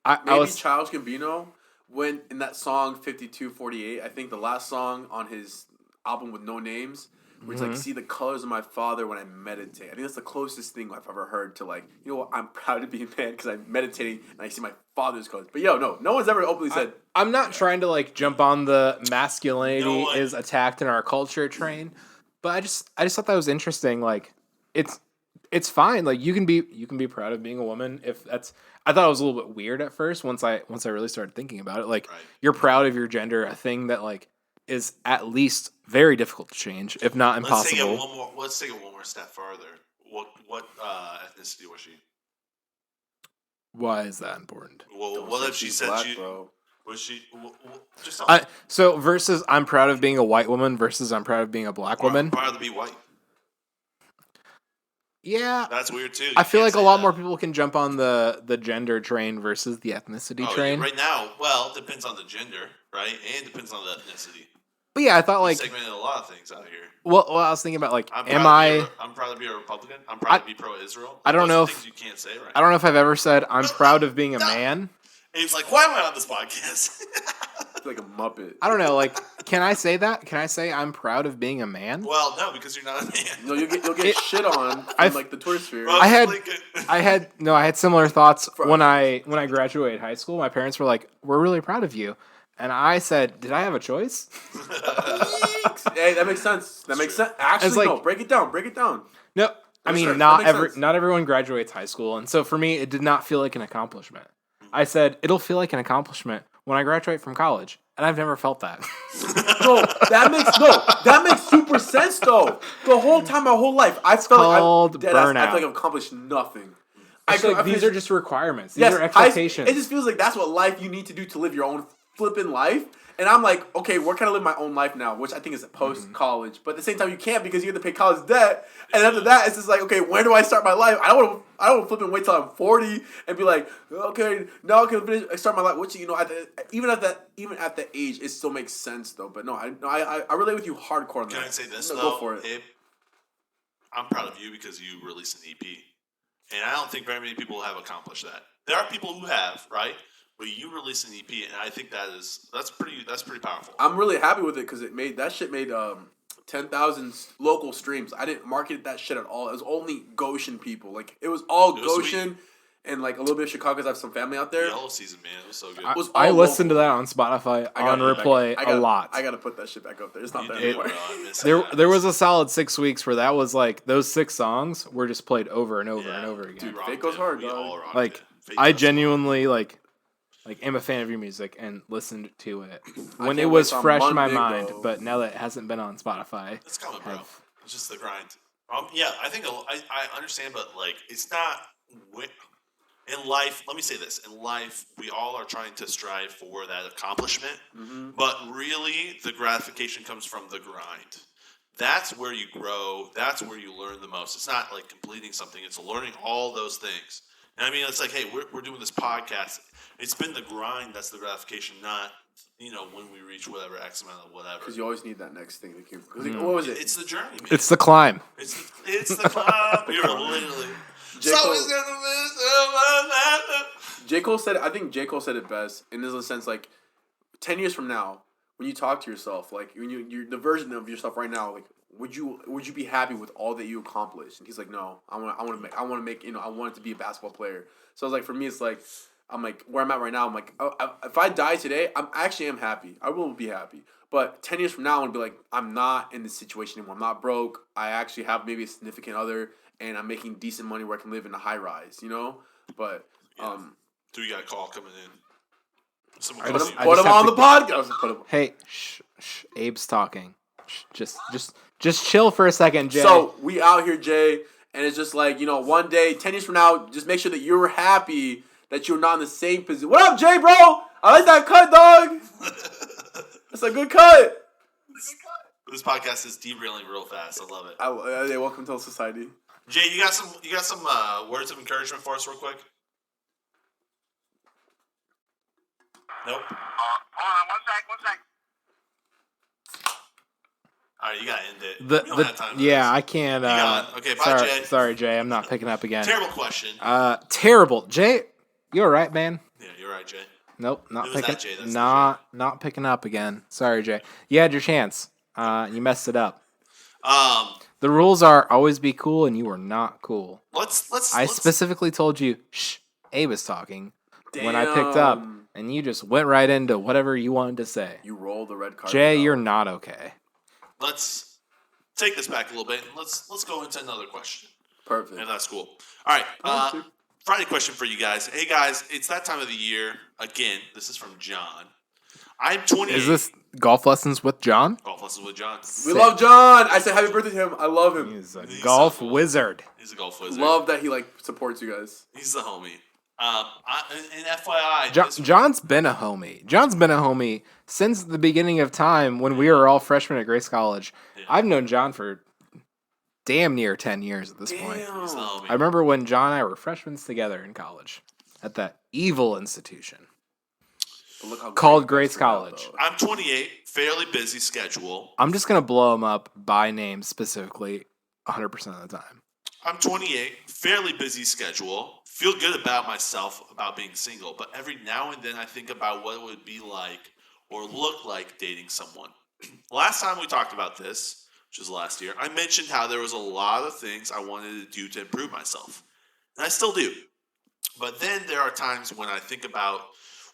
Maybe Childish Gambino, when in that song 5248, I think the last song on his album with No Names, where he's like, see the colors of my father when I meditate. I think that's the closest thing I've ever heard to like, you know what, I'm proud to be a man because I'm meditating and I see my father's colors. But no one's ever openly said. I'm not trying to like jump on the masculinity is attacked in our culture train, but I just thought that was interesting. Like it's fine. Like you can be proud of being a woman if that's. I thought it was a little bit weird at first once I really started thinking about it. Like you're proud of your gender, a thing that like is at least very difficult to change, if not impossible. Let's take it one more step farther. What ethnicity was she? Why is that important? Well, what if she said she? Bro. Was she? Just so versus I'm proud of being a white woman versus I'm proud of being a black woman. I'm proud to be white. Yeah, that's weird too. I feel like a lot more people can jump on the gender train versus the ethnicity train. Right now, well, it depends on the gender, right? And it depends on the ethnicity. But yeah, I thought like segmented a lot of things out here. Well, I was thinking about like, I'm proud to be a Republican. I'm proud to be pro-Israel. I don't know if you can't say right. I don't know if I've ever said I'm proud of being a man. And he's like, why am I on this podcast? It's like a Muppet. I don't know. Like, can I say that? Can I say I'm proud of being a man? Well, no, because you're not a man. No, you'll get shit on from like the Twitter sphere. I had similar thoughts when I graduated high school. My parents were like, "We're really proud of you," and I said, "Did I have a choice?" Hey, that makes sense. That makes sense. Actually, no. Break it down. No, I mean not everyone graduates high school, and so for me, it did not feel like an accomplishment. I said it'll feel like an accomplishment when I graduate from college, and I've never felt that. That makes super sense though. The whole time, my whole life, I felt like I've accomplished nothing. These are just requirements. These are expectations. It just feels like that's what life you need to do to live your own flipping life. And I'm like, okay, where can I live my own life now? Which I think is post-college. But at the same time, you can't because you have to pay college debt. And after that, it's just like, okay, where do I start my life? I don't want to flip and wait till I'm 40 and be like, okay, now I can start my life. Which, you know, even at that age, it still makes sense though. But no, I relate with you hardcore on that. Can I say this though? Go for it. I'm proud of you because you released an EP, and I don't think very many people have accomplished that. There are people who have, right? But you released an EP, and I think that's pretty powerful. I'm really happy with it because that shit made 10,000 local streams. I didn't market that shit at all. It was only Goshen people. Like it was all Goshen and like a little bit of Chicago because I have some family out there. Yellow Season, man, it was so good. I listened to that on Spotify on replay a lot. I gotta put that shit back up there. It's not that anymore. There was a solid 6 weeks where that was like those 6 songs were just played over and over and over again. Dude, Fate goes hard, dog. Like I genuinely like am a fan of your music and listened to it when it was fresh in my mind, but now that it hasn't been on Spotify. It's coming, bro. It's just the grind. Yeah, I think I understand, but like it's not in life. Let me say this: in life, we all are trying to strive for that accomplishment, but really, the gratification comes from the grind. That's where you grow. That's where you learn the most. It's not like completing something. It's learning all those things. And I mean, it's like, hey, we're doing this podcast. It's been the grind that's the gratification, not, when we reach whatever X amount of whatever. Because you always need that next thing. What was it? It's the journey, man. It's the climb. It's the climb. You're literally. J. Cole said, I think J. Cole said it best, in this sense, like, 10 years from now, when you talk to yourself, like, when you're the version of yourself right now, like, would you be happy with all that you accomplished? And he's like, no, I want to make, I want it to be a basketball player. So it's like, for me, it's like, I'm like, where I'm at right now, I'm like, if I die today, I actually am happy. I will be happy. But 10 years from now, I'm going to be like, I'm not in this situation anymore. I'm not broke. I actually have maybe a significant other, and I'm making decent money where I can live in a high rise, But, Do we got a call coming in? Put him on the podcast. Hey, shh, Abe's talking. Just chill for a second, Jay. So we out here, Jay, and it's just like, one day, 10 years from now, just make sure that you're happy that you're not in the same position. What up, Jay, bro? I like that cut, dog. That's a good cut. This podcast is derailing real fast. I love it. Welcome to society. Jay, you got some words of encouragement for us, real quick? Nope. Hold on, one sec. All right, you gotta end it. We don't have time for this. I can't. Okay, bye, Jay. Sorry, Jay. I'm not picking up again. Terrible question. Terrible, Jay. You all right, man? Yeah, you're right, Jay. Nope, not It was picking. that Jay, that's Not picking up again. Sorry, Jay. You had your chance. You messed it up. The rules are always be cool, and you were not cool. I specifically told you, shh, Abe is talking. Damn. When I picked up, and you just went right into whatever you wanted to say. You rolled the red card. Jay, you're not okay. Let's take this back a little bit. Let's go into another question. Perfect. If that's cool. All right. Friday question for you guys. Hey, guys, it's that time of the year. Again, this is from John. I'm 28. Is this golf lessons with John? Golf lessons with John. We love John. I said happy birthday to him. I love him. He's a golf wizard. He's a golf wizard. Love that he supports you guys. He's the homie. And FYI, John's been a homie. John's been a homie since the beginning of time when we were all freshmen at Grace College. Yeah. I've known John for damn near 10 years at this point. He's the homie. I remember when John and I were freshmen together in college at that evil institution called Grace College. I'm 28, fairly busy schedule. I'm just going to blow him up by name specifically 100% of the time. I'm 28, fairly busy schedule. Feel good about myself, about being single, but every now and then I think about what it would be like or look like dating someone. Last time we talked about this, which was last year, I mentioned how there was a lot of things I wanted to do to improve myself. And I still do. But then there are times when I think about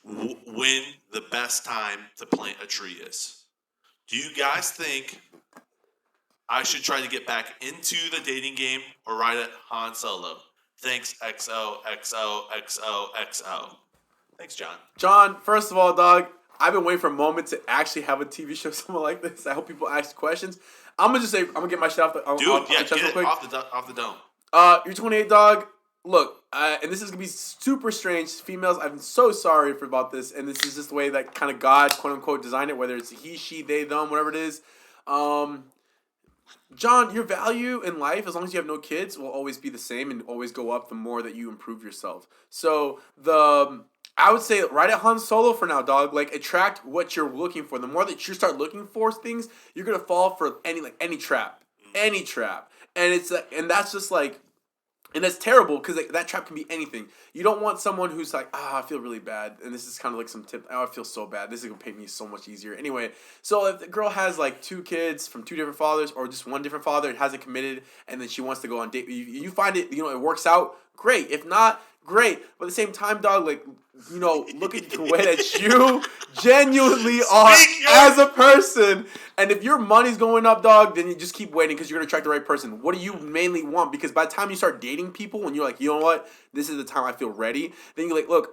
when the best time to plant a tree is. Do you guys think I should try to get back into the dating game or ride it Han Solo? Thanks, XOXOXOXO. Thanks, John. John, first of all, dog, I've been waiting for a moment to actually have a TV show something like this. I hope people ask questions. I'm going to just say, I'm going to get my shit off the get it off the dome. You're 28, dog. Look, and this is going to be super strange. Females, I'm so sorry about this. And this is just the way that kind of God, quote unquote, designed it, whether it's he, she, they, them, whatever it is. John, your value in life, as long as you have no kids, will always be the same and always go up the more that you improve yourself. So I would say ride it Han Solo for now, dog. Like, attract what you're looking for. The more that you start looking for things, you're gonna fall for any trap, and that's just like. And that's terrible because that trap can be anything. You don't want someone who's like, I feel really bad. And this is kind of like some tip. I feel so bad. This is going to make me so much easier. Anyway, so if the girl has like 2 kids from 2 different fathers or just one different father and hasn't committed and then she wants to go on date, you find it, it works out, great. If not, great. But at the same time, dog, like, look at the way that you genuinely are as a person. And if your money's going up, dog, then you just keep waiting because you're going to attract the right person. What do you mainly want? Because by the time you start dating people and you're like, you know what, this is the time I feel ready, then you're like, look,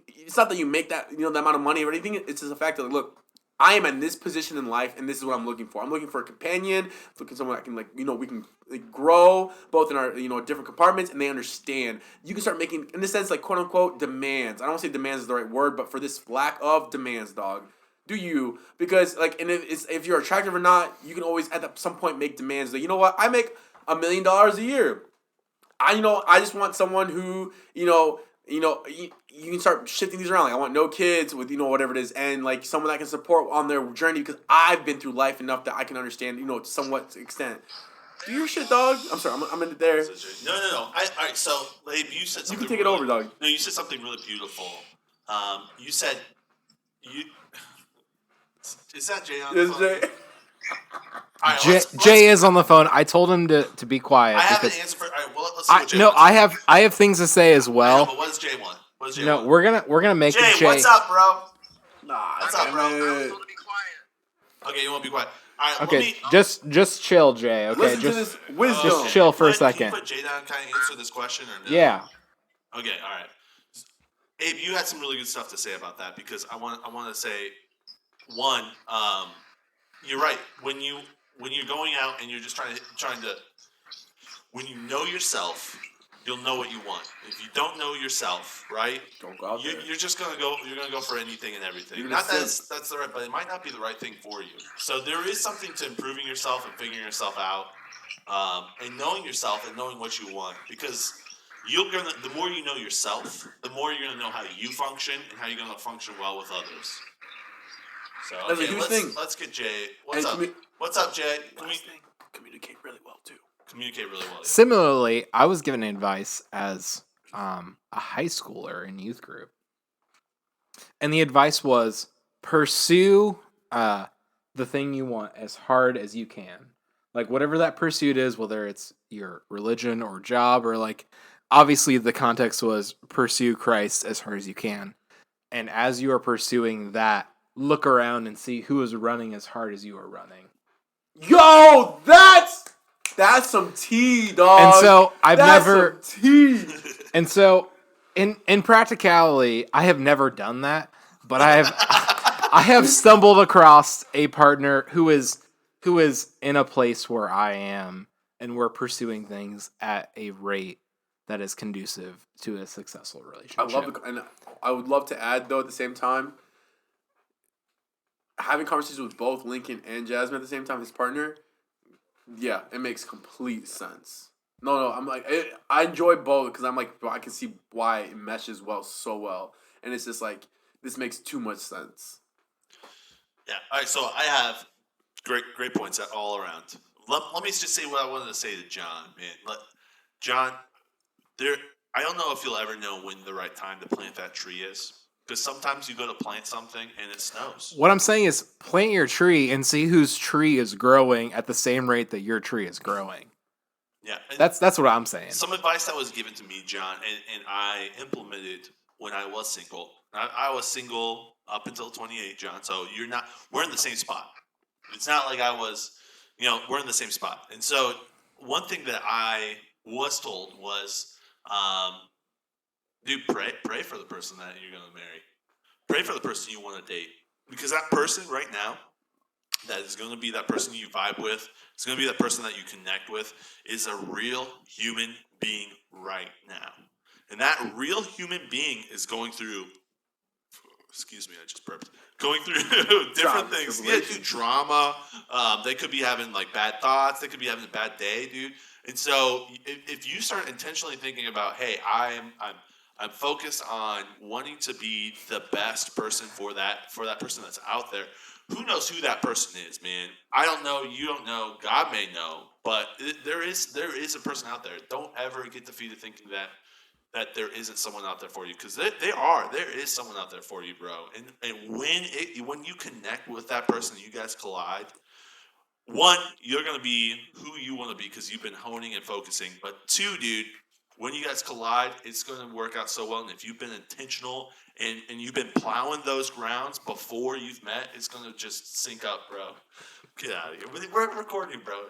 it's not that you make that, that amount of money or anything. It's just the fact that, look, I am in this position in life, and this is what I'm looking for. I'm looking for a companion, looking for someone that can, we can grow both in our, different compartments, and they understand. You can start making, in this sense, like, quote-unquote, demands. I don't want to say demands is the right word, but for this lack of demands, dog, do you? Because like, and if you're attractive or not, you can always at some point make demands. Like, you know what? I make $1 million a year. I just want someone who you can start shifting these around. Like I want no kids with whatever it is, and like someone that can support on their journey because I've been through life enough that I can understand to somewhat extent. Do your shit, dog. I'm sorry, I'm in it there. No. All right, so Abe, you said something. You can take it over, dog. No, you said something really beautiful. You said you. Is that Jay on the phone? Jay. All right, Jay is on the phone. I told him to be quiet. I have an answer for. All right, well, let's see what Jay wants. I have things to say as well. I know, but what does Jay want? Want? We're gonna make Jay. What's up, bro? What's up, bro? I was told to be quiet. Okay, you want to be quiet. All right, okay, just chill, Jay. Okay, listen to this wisdom. Just chill for a second. Can you put Jay down and kind of answer this question or no? Yeah. Okay, all right. Abe, you had some really good stuff to say about that because I want to say, one, you're right. When you're going out and you're just trying to, when you know yourself, you'll know what you want. If you don't know yourself, right? Don't go out there. You're just gonna go. You're gonna go for anything and everything. You're Not that gonna that's the right, but it might not be the right thing for you. So there is something to improving yourself and figuring yourself out, and knowing yourself and knowing what you want. Because the more you know yourself, the more you're gonna know how you function and how you're gonna function well with others. So okay, let's get Jay. What's up? What's up, Jay? Communicate really well too. Communicate really well. Yeah. Similarly, I was given advice as a high schooler in youth group, and the advice was pursue the thing you want as hard as you can. Like whatever that pursuit is, whether it's your religion or job, or like obviously the context was pursue Christ as hard as you can. And as you are pursuing that, look around and see who is running as hard as you are running. Yo, that's some tea, dog. And so And so in practicality, I have never done that, but I have stumbled across a partner who is in a place where I am, and we're pursuing things at a rate that is conducive to a successful relationship. and I would love to add though at the same time, having conversations with both Lincoln and Jasmine at the same time, his partner, yeah, it makes complete sense. No, I'm like, I enjoy both because I'm like, bro, I can see why it meshes so well. And it's just like, this makes too much sense. Yeah, all right, so I have great points all around. Let me just say what I wanted to say to John, man. John, I don't know if you'll ever know when the right time to plant that tree is. Because sometimes you go to plant something and it snows. What I'm saying is plant your tree and see whose tree is growing at the same rate that your tree is growing. Yeah. That's what I'm saying. Some advice that was given to me, John, and I implemented when I was single. I was single up until 28, John. So we're in the same spot. It's not like I was, we're in the same spot. And so one thing that I was told was, dude, pray for the person that you're going to marry. Pray for the person you want to date. Because that person right now, that is going to be that person you vibe with, it's going to be that person that you connect with, is a real human being right now. And that real human being is going through, excuse me, I just burped, going through different things. Yeah, dude, drama. They could be having like bad thoughts. They could be having a bad day, dude. And so if you start intentionally thinking about, hey, I'm focused on wanting to be the best person for that person that's out there. Who knows who that person is, man? I don't know. You don't know. God may know. But there is a person out there. Don't ever get defeated thinking that there isn't someone out there for you, because there is someone out there for you, bro. And when you connect with that person, you guys collide. One, you're gonna be who you want to be because you've been honing and focusing. But two, dude, when you guys collide, it's going to work out so well. And if you've been intentional and you've been plowing those grounds before you've met, it's going to just sync up, bro. Get out of here. We're recording, bro.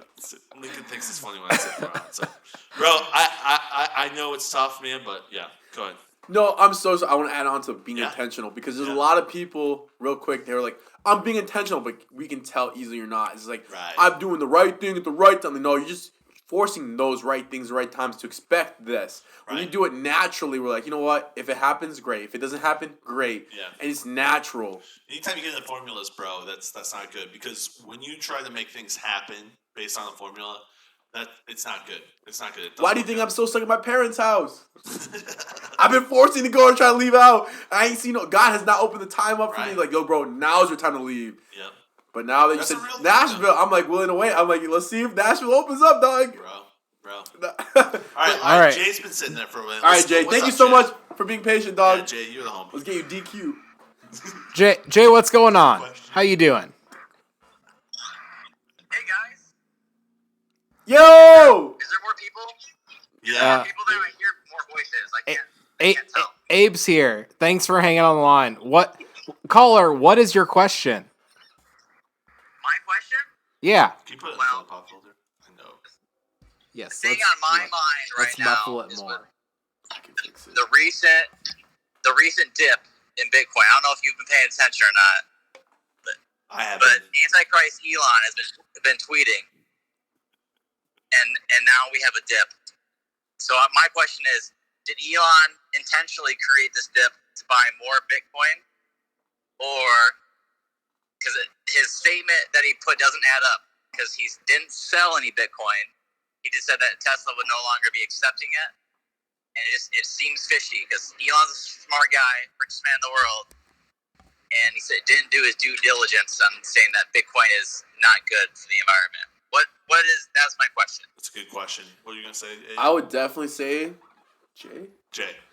Lincoln thinks it's funny when I say bro. So, bro, I know it's tough, man, but yeah, go ahead. No, I want to add on to being intentional, because there's a lot of people, real quick, they're like, I'm being intentional, but we can tell easily you're not. It's like, I'm doing the right thing at the right time. No, you're just forcing those right things, the right times to expect this. When you do it naturally, we're like, you know what? If it happens, great. If it doesn't happen, great. Yeah. And it's natural. Anytime you get into formulas, bro, that's not good, because when you try to make things happen based on a formula, it's not good. It's not good. Why do you think I'm so stuck in my parents' house? I've been forcing to go and try to leave out. I ain't seen God has not opened the time up for me. Like, yo, bro, now's your time to leave. Yep. But now that you said Nashville, I'm like willing to wait. I'm like, let's see if Nashville opens up, dog. Bro. All right. Jay's been sitting there for a minute. All right, Jay. Thank you so much for being patient, dog. Yeah, Jay, you're the homie. Let's get you DQ. Jay, what's going on? How you doing? Hey guys. Yo. Is there more people? Yeah. More people there. I hear more voices. I can't tell. Abe's here. Thanks for hanging on the line. Caller, what is your question? My question? Yeah. Can you put it in the pop filter? I know. Yes. The thing on my mind right now muffle it is more. the recent dip in Bitcoin. I don't know if you've been paying attention or not, I haven't. but Antichrist Elon has been tweeting, and now we have a dip. So my question is, did Elon intentionally create this dip to buy more Bitcoin, or because his statement that he put doesn't add up, because he didn't sell any Bitcoin. He just said that Tesla would no longer be accepting it. And it seems fishy, because Elon's a smart guy, richest man in the world, and he said didn't do his due diligence on saying that Bitcoin is not good for the environment. That's my question. That's a good question. What are you gonna say? I would definitely say, Jay.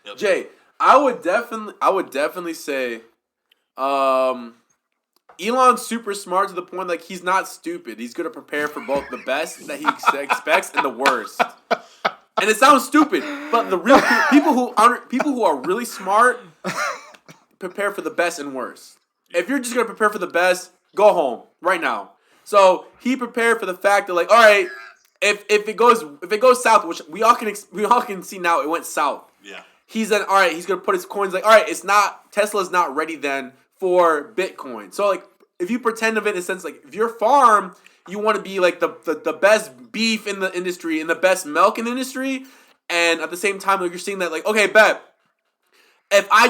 Yep. Jay. I would definitely say, Elon's super smart to the point like he's not stupid. He's gonna prepare for both the best that he expects and the worst. And it sounds stupid, but the real people who are really smart prepare for the best and worst. If you're just gonna prepare for the best, go home right now. So he prepared for the fact that, like, all right, if it goes south, which we all can see now, it went south. Yeah. He's then all right. He's gonna put his coins like, all right, Tesla's not ready then for Bitcoin. So like, if you pretend of it in a sense, like if your farm, you want to be like the best beef in the industry and the best milk in the industry, and at the same time, like you're seeing that, like, okay, bet. If I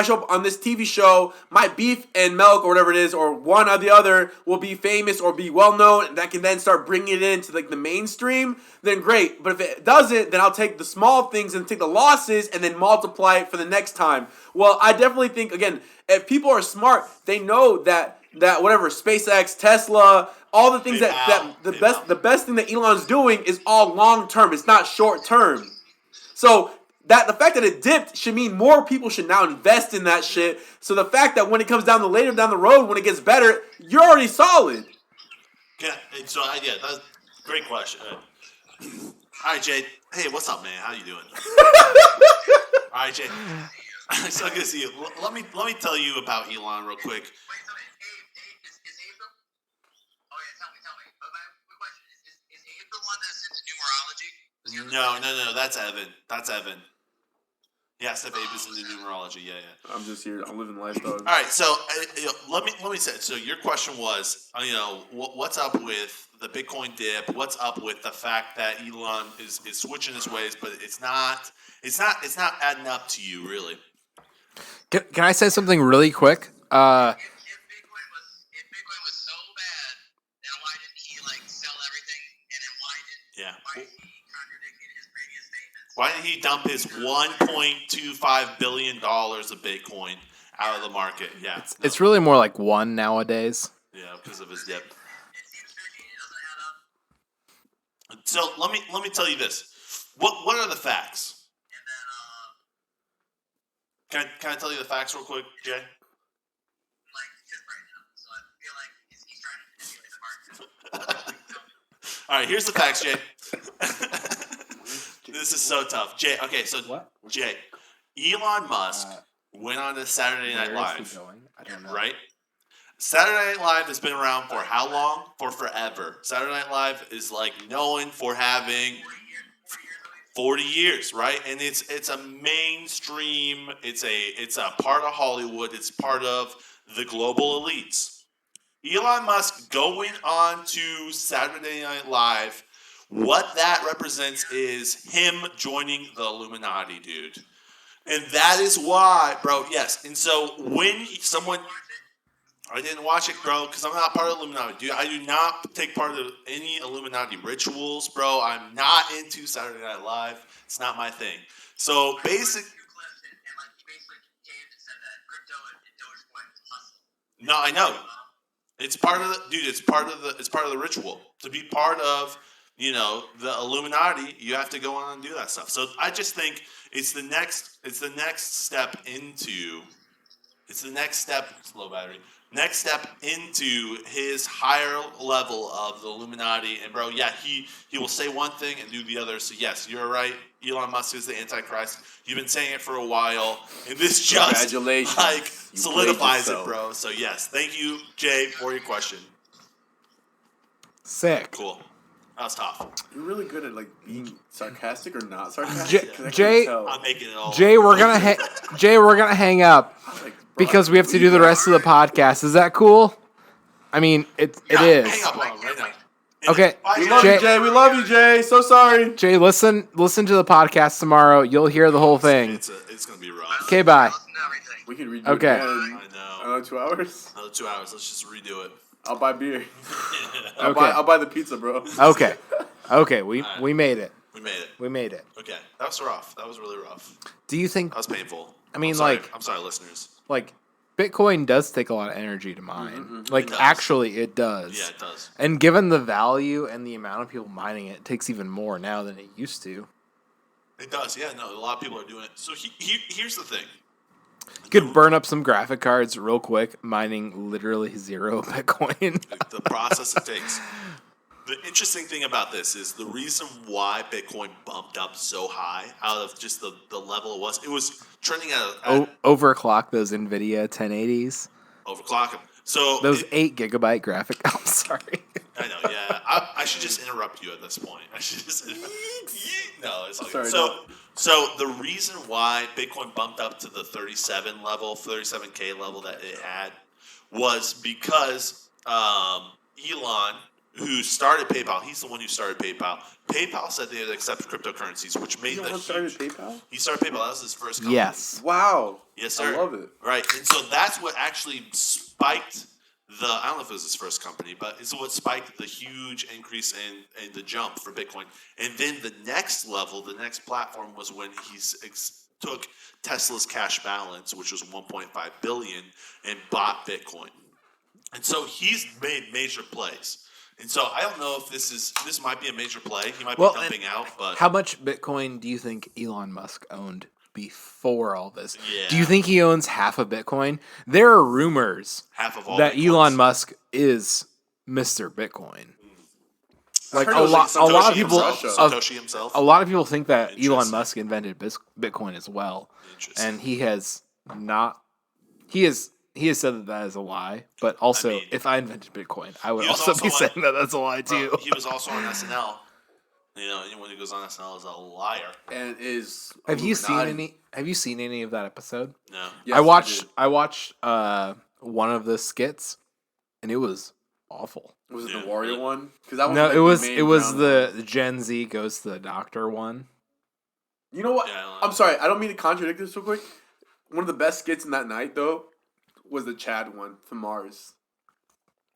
show up on this TV show, my beef and milk or whatever it is, or one or the other, will be famous or be well known, and that can then start bringing it into like the mainstream, then great. But if it doesn't, then I'll take the small things and take the losses and then multiply it for the next time. Well, I definitely think, again, if people are smart, they know that whatever, SpaceX, Tesla, all the things the best thing that Elon's doing is all long term. It's not short term. So the fact that it dipped should mean more people should now invest in that shit. So the fact that when it comes later down the road, when it gets better, you're already solid. Yeah. That's a great question. All right, Jay. Hey, what's up, man? How you doing? All right, Jay. So good to see you. Let me tell you about Elon real quick. Wait, so is Abe the... Oh yeah, tell me. But my question is Abe the one that's into numerology? No. That's Evan. Yeah, Steph Abe is into numerology. Yeah. I'm just here. I'm living life, dog. All right, so let me say. So your question was, what's up with the Bitcoin dip? What's up with the fact that Elon is switching his ways, but it's not adding up to you, really. Can I say something really quick? If Bitcoin was so bad, then why didn't he sell everything? And then why is he contradicting his previous statements? Why did he dump his $1.25 billion of Bitcoin out of the market? Yeah, it's really more like one nowadays. Yeah, because of his dip. It seems fishy. It doesn't add up. So let me tell you this. What are the facts? And then Can I tell you the facts real quick, Jay? Just right now. So I feel like he's trying to manipulate the market. All right, here's the facts, Jay. This is so tough, Jay. Okay, so What? Jay, Elon Musk went on to Saturday Night Live, I don't know. right? Saturday Night Live has been around for how long? For forever. Saturday Night Live is known for having 40 years, right? And it's a mainstream. It's a part of Hollywood. It's part of the global elites. Elon Musk going on to Saturday Night Live What that represents is him joining the Illuminati, dude. And that is why, bro, yes. And so when someone... I didn't watch it, bro, because I'm not part of the Illuminati, dude. I do not take part of any Illuminati rituals, bro. I'm not into Saturday Night Live. It's not my thing. So, no, I know. It's part of the dude. It's part of the ritual. To be part of, the Illuminati, you have to go on and do that stuff. So I just think it's the next step into. It's the next step. Slow battery. Next step into his higher level of the Illuminati. And bro, yeah, he will say one thing and do the other. So yes, you're right. Elon Musk is the Antichrist. You've been saying it for a while, and this just solidifies it, bro. So yes, thank you, Jay, for your question. Sick. Cool. That was tough. You're really good at being sarcastic or not sarcastic. Jay, I'm making it all. Jay, we're gonna hang up because we have to do the rest of the podcast. Is that cool? I mean, it is. Hang up on him right now. Okay, we love you, Jay. We love you, Jay. So sorry, Jay. Listen to the podcast tomorrow. You'll hear the whole thing. It's gonna be rough. Okay, bye. We can redo Okay. it again. I know. Another 2 hours. Another 2 hours. Let's just redo it. I'll buy beer. Okay. I'll buy the pizza, bro. Okay. We made it. We made it. Okay. That was rough. That was really rough. Do you think? That was painful. I mean, I'm sorry, listeners. Bitcoin does take a lot of energy to mine. It does. Actually, it does. Yeah, it does. And given the value and the amount of people mining it, it takes even more now than it used to. It does. Yeah. No, a lot of people are doing it. So here's the thing. You could burn up some graphic cards real quick, mining literally 0 Bitcoin. The process it takes. The interesting thing about this is the reason why Bitcoin bumped up so high out of just the level it was trending at Overclock those NVIDIA 1080s. Overclock them. So those 8 gigabyte graphic. I'm sorry. I know, yeah. I should just interrupt you at this point. I should just... No, it's like... Sorry, So the reason why Bitcoin bumped up to the 37K level that it had was because Elon, who started PayPal, he's the one who started PayPal. PayPal said they would accept cryptocurrencies, which made the started PayPal? He started PayPal. That was his first company. Yes. Wow. Yes, sir. I love it. Right. And so that's what actually spiked I don't know if it was his first company, but it's what spiked the huge increase in the jump for Bitcoin. And then the next level, the next platform was when he took Tesla's cash balance, which was $1.5 billion, and bought Bitcoin. And so he's made major plays. And so I don't know if this might be a major play. He might be dumping out, but how much Bitcoin do you think Elon Musk owned before all this? Yeah. Do you think he owns half of Bitcoin? There are rumors half of all that Bitcoins. Elon Musk is Mr. Bitcoin. Like a lot of people, Satoshi himself. a lot of people think that Elon Musk invented Bitcoin as well, and he has not. He has said that is a lie, but also, if I invented Bitcoin, I would also be saying that that's a lie too. He was also on SNL. Anyone who goes on SNL is a liar. And is Have you seen any of that episode? No. Yes, I watched one of the skits, and it was awful. Was it the Warrior one? Because that No, was it was the Gen Z goes to the doctor one. You know what? Yeah, I'm sorry. I don't mean to contradict this real quick. One of the best skits in that night, though, was the Chad one from Mars.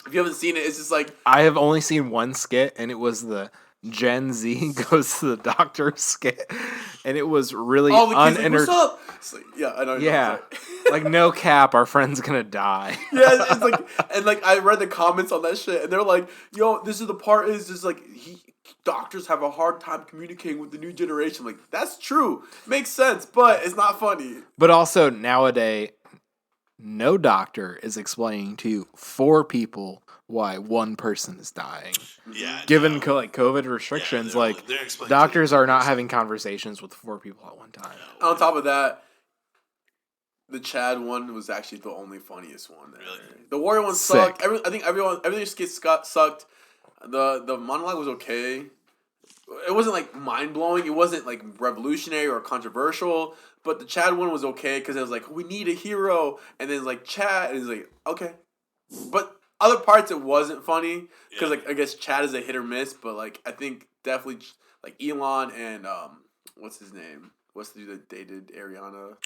If you haven't seen it, it's just like... I have only seen one skit, and it was the Gen Z goes to the doctor skit, and it was really uninteresting. Like, what's up? It's like, yeah, I know. Yeah, like no cap, our friend's gonna die. Yeah, it's like, and like I read the comments on that shit, and they're like, "Yo, this is the part is just like doctors have a hard time communicating with the new generation." Like that's true, makes sense, but it's not funny. But also nowadays, no doctor is explaining to 4 people why one person is dying. Yeah. Given COVID restrictions, they're doctors are not having conversations with 4 people at one time. On top of that, the Chad one was actually the only funniest one. There. Really? The Warrior one sucked. I think everything sucked. The monologue was okay. It wasn't like mind blowing. It wasn't like revolutionary or controversial. But the Chad one was okay because it was like, we need a hero, and then it's like Chad, and it's like okay, but other parts it wasn't funny because like I guess Chad is a hit or miss. But like I think definitely like Elon and what's his name? What's the dude that dated Ariana?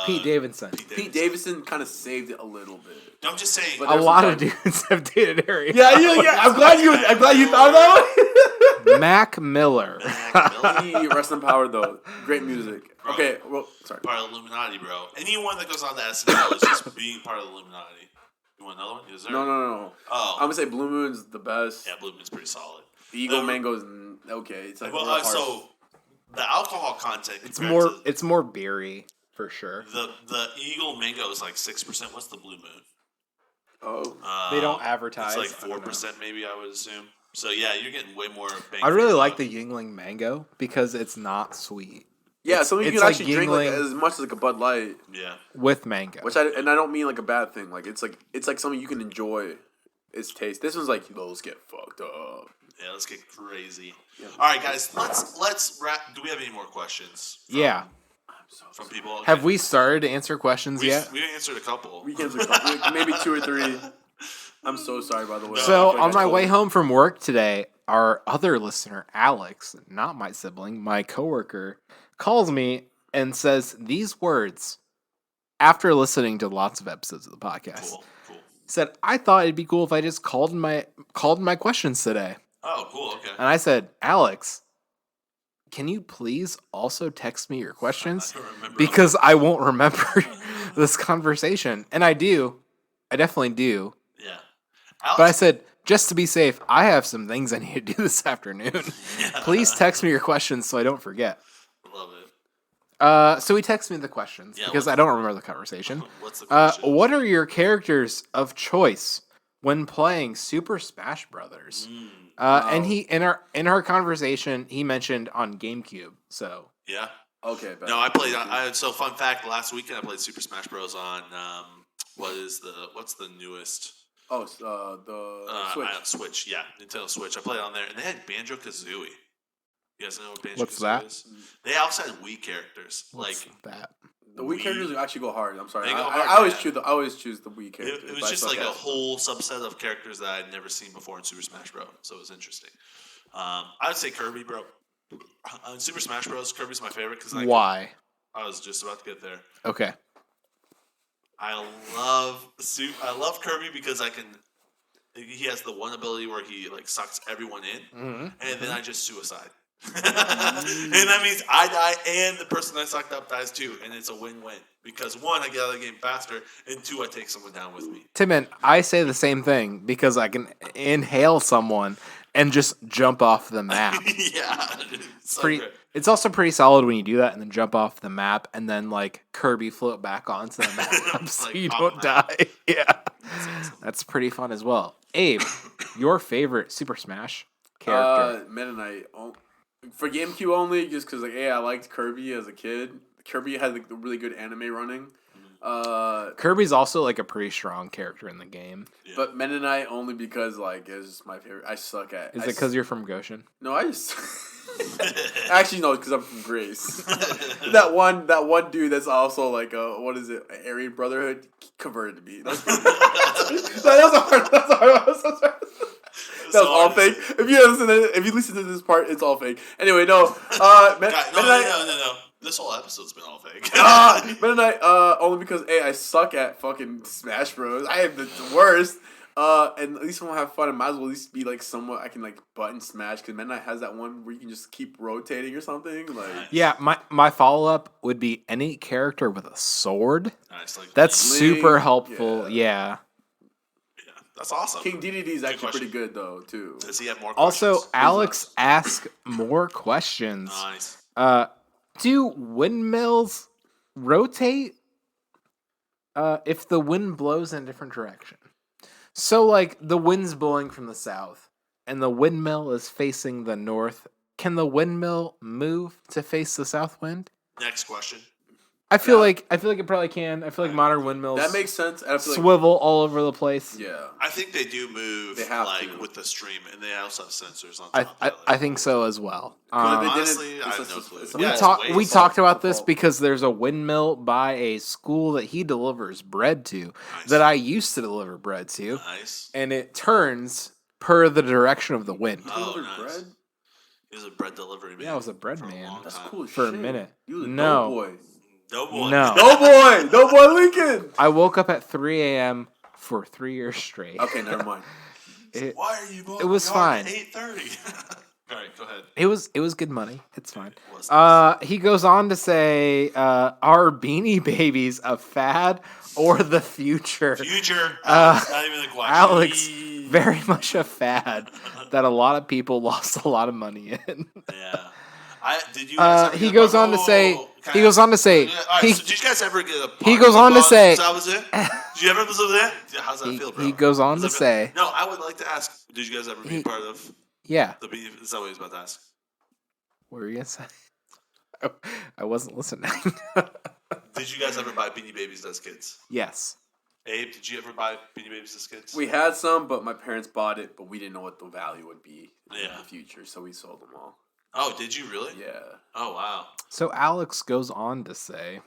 Pete Davidson. Pete Davidson kind of saved it a little bit. No, I'm just saying. But A lot of dudes have dated Ariana. Yeah. I'm glad you thought of that one. Mac Miller. He rest in power though. Great music. Bro. Okay, well, sorry. Part of the Illuminati, bro. Anyone that goes on to SNL is just being part of the Illuminati. You want another one? Is there? No. Oh. I'm gonna say Blue Moon's the best. Yeah, Blue Moon's pretty solid. The Eagle Mango's okay. It's like so the alcohol content. It's more beery for sure. The Eagle Mango is like 6%. What's the Blue Moon? Oh, they don't advertise. It's like 4%, maybe I would assume. So yeah, you're getting way more. I really like the Yingling Mango because it's not sweet. Yeah, something you can like actually drink like as much as like a Bud Light. Yeah, with mango. I don't mean like a bad thing. Like it's like something you can enjoy. Its taste. This one's like let's get fucked up. Yeah, let's get crazy. Yeah. All right, guys, let's wrap. Do we have any more questions? From people. Okay. Have we started to answer questions yet? We answered a couple. We answered maybe 2 or 3. I'm so sorry, by the way. So on my way home from work today, our other listener, Alex, not my sibling, my coworker, calls me and says these words after listening to lots of episodes of the podcast. Cool. Said, I thought it'd be cool if I just called my questions today. Oh, cool, okay. And I said, Alex, can you please also text me your questions? Because I won't remember this conversation. And I do. I definitely do. Yeah. Alex, but I said, just to be safe, I have some things I need to do this afternoon. Yeah. Please text me your questions so I don't forget. Love it. So he texted me the questions because I don't remember the conversation. What's the question? What are your characters of choice when playing Super Smash Brothers? And he in our conversation he mentioned on GameCube. So yeah. Okay. No, I played. So fun fact: last weekend I played Super Smash Bros. On what's the newest? Oh, the Switch. Switch, yeah, Nintendo Switch. I played on there, and they had Banjo-Kazooie. You guys know what Banjo-Kazooie What's that? is? They also had Wii characters. What's that? The Wii characters actually go hard. I'm sorry. They go I hard, always choose the Wii characters. It was just like a whole subset of characters that I'd never seen before in Super Smash Bros. So it was interesting. I would say Kirby, bro. In Super Smash Bros., Kirby's my favorite because why? I was just about to get there. Okay. I love Kirby because he has the one ability where he like sucks everyone in, and then I just suicide. And that means I die and the person I sucked up dies too, and it's a win-win because 1, I get out of the game faster, and 2, I take someone down with me. Timon, I say the same thing because I can inhale someone and just jump off the map. Yeah, it's also pretty solid when you do that and then jump off the map and then like Kirby float back onto the map so like, you don't die. Yeah, that's pretty fun as well. Abe, your favorite Super Smash character? Mennonite. For GameCube only, just because I liked Kirby as a kid. Kirby had like the really good anime running. Kirby's also like a pretty strong character in the game. Yeah. But Mennonite only because it's my favorite. I suck at. Is it because you're from Goshen? No, I just. Actually, no, because I'm from Grace. that one dude that's also like what is it? Aryan Brotherhood converted me. That was all fake. If you listen to this part, it's all fake. Anyway, no. No. This whole episode's been all fake. Mennonite, only because I suck at fucking Smash Bros. I am the worst. And at least when I have fun, it might as well at least be like somewhat I can like button smash because Mennonite has that one where you can just keep rotating or something. Like yeah, my follow up would be any character with a sword. Nice, like that's super helpful. Yeah. That's awesome. King DDD is actually pretty good though too. Does he have more questions? Also, Alex asked more questions. Nice. Do windmills rotate if the wind blows in a different direction? So, like, the wind's blowing from the south, and the windmill is facing the north. Can the windmill move to face the south wind? Next question. I feel like it probably can. I feel like modern windmills that makes sense. I feel swivel all over the place. Yeah, I think they do move. They have with the stream, and they also have sensors on top. I think so as well. Honestly, I have no clue. We talked about this because there's a windmill by a school that he delivers bread to that I used to deliver bread to. Nice. And it turns per the direction of the wind. Oh, nice. Bread? He was a bread delivery man. Yeah, I was a bread for man. A long That's time. cool as For shit. a minute. You was a No. doughboy. Doughboy. No. Doughboy Lincoln. I woke up at 3 a.m. for 3 years straight. Okay, never mind. Why are you going It was fine. at 8:30? All right, go ahead. It was good money. It's fine. It was nice. He goes on to say, "Are Beanie Babies a fad or the future?" Future. Alex, not even a question. Alex, very much a fad that a lot of people lost a lot of money in. Yeah. Did you guys ever He get goes a- on to say. can He I goes ask- on to say. All right, He, so did you guys ever get a he goes on to say. Did you ever listen to that? How's that feel, bro? He goes on to How's that feel? say. No, I would like to ask, did you guys ever be part of Yeah. the Beanie? Is that what he was about to ask? What were you gonna say? I wasn't listening. Did you guys ever buy Beanie Babies as kids? Yes. Abe, did you ever buy Beanie Babies as kids? We had some, but my parents bought it, but we didn't know what the value would be in Yeah. the future, so we sold them all. Oh, did you really? Yeah. Oh, wow. So Alex goes on to say,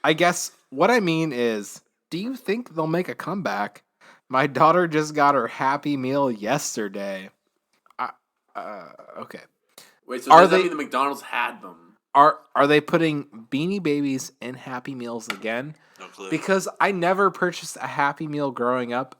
I guess what I mean is, do you think they'll make a comeback? My daughter just got her Happy Meal yesterday. Okay. Wait, so Are does that they- mean the McDonald's had them? Are they putting Beanie Babies in Happy Meals again? No clue. Because I never purchased a Happy Meal growing up,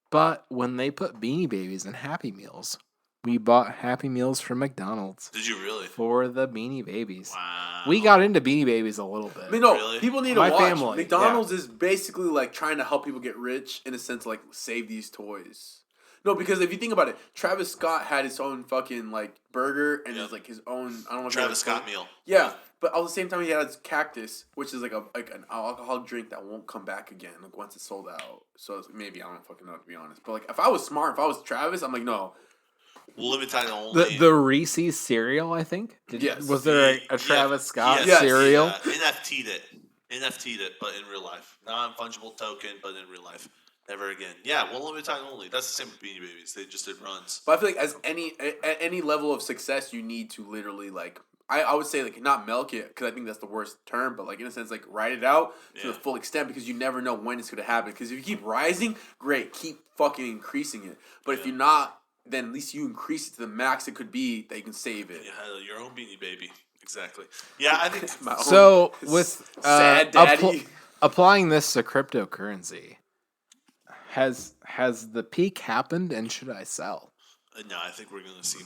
but when they put Beanie Babies in Happy Meals, we bought Happy Meals from McDonald's Did you really? for the Beanie Babies. Wow. We got into Beanie Babies a little bit. I mean, no, Really? people need to My watch. family, McDonald's is basically like trying to help people get rich in a sense, like save these toys. No, because if you think about it, Travis Scott had his own fucking like burger and Yeah. his like his own. I don't know. Travis Scott meal. Yeah, but at the same time, he has Cactus, which is like an alcoholic drink that won't come back again. Like once it's sold out. So it's, maybe I don't fucking know, to be honest. But like if I was smart, if I was Travis, I'm like no. Limited time only. The Reese's cereal, I think. Yes. Was there a Yeah, Travis Scott yes. cereal? NFT'd it, but in real life. Non-fungible token, but in real life. Never again. Yeah, well, limited time only. That's the same with Beanie Babies. They just did runs. But I feel like at any level of success, you need to literally like I would say like not milk it because I think that's the worst term, but like in a sense like ride it out to the full extent because you never know when it's gonna happen. Because if you keep rising, great, keep fucking increasing it. But if you're not, then at least you increase it to the max it could be that you can save it. You had your own Beanie Baby. Exactly. Yeah, I think. My own So with sad daddy. applying this to cryptocurrency, has the peak happened and should I sell? No, I think we're going to see.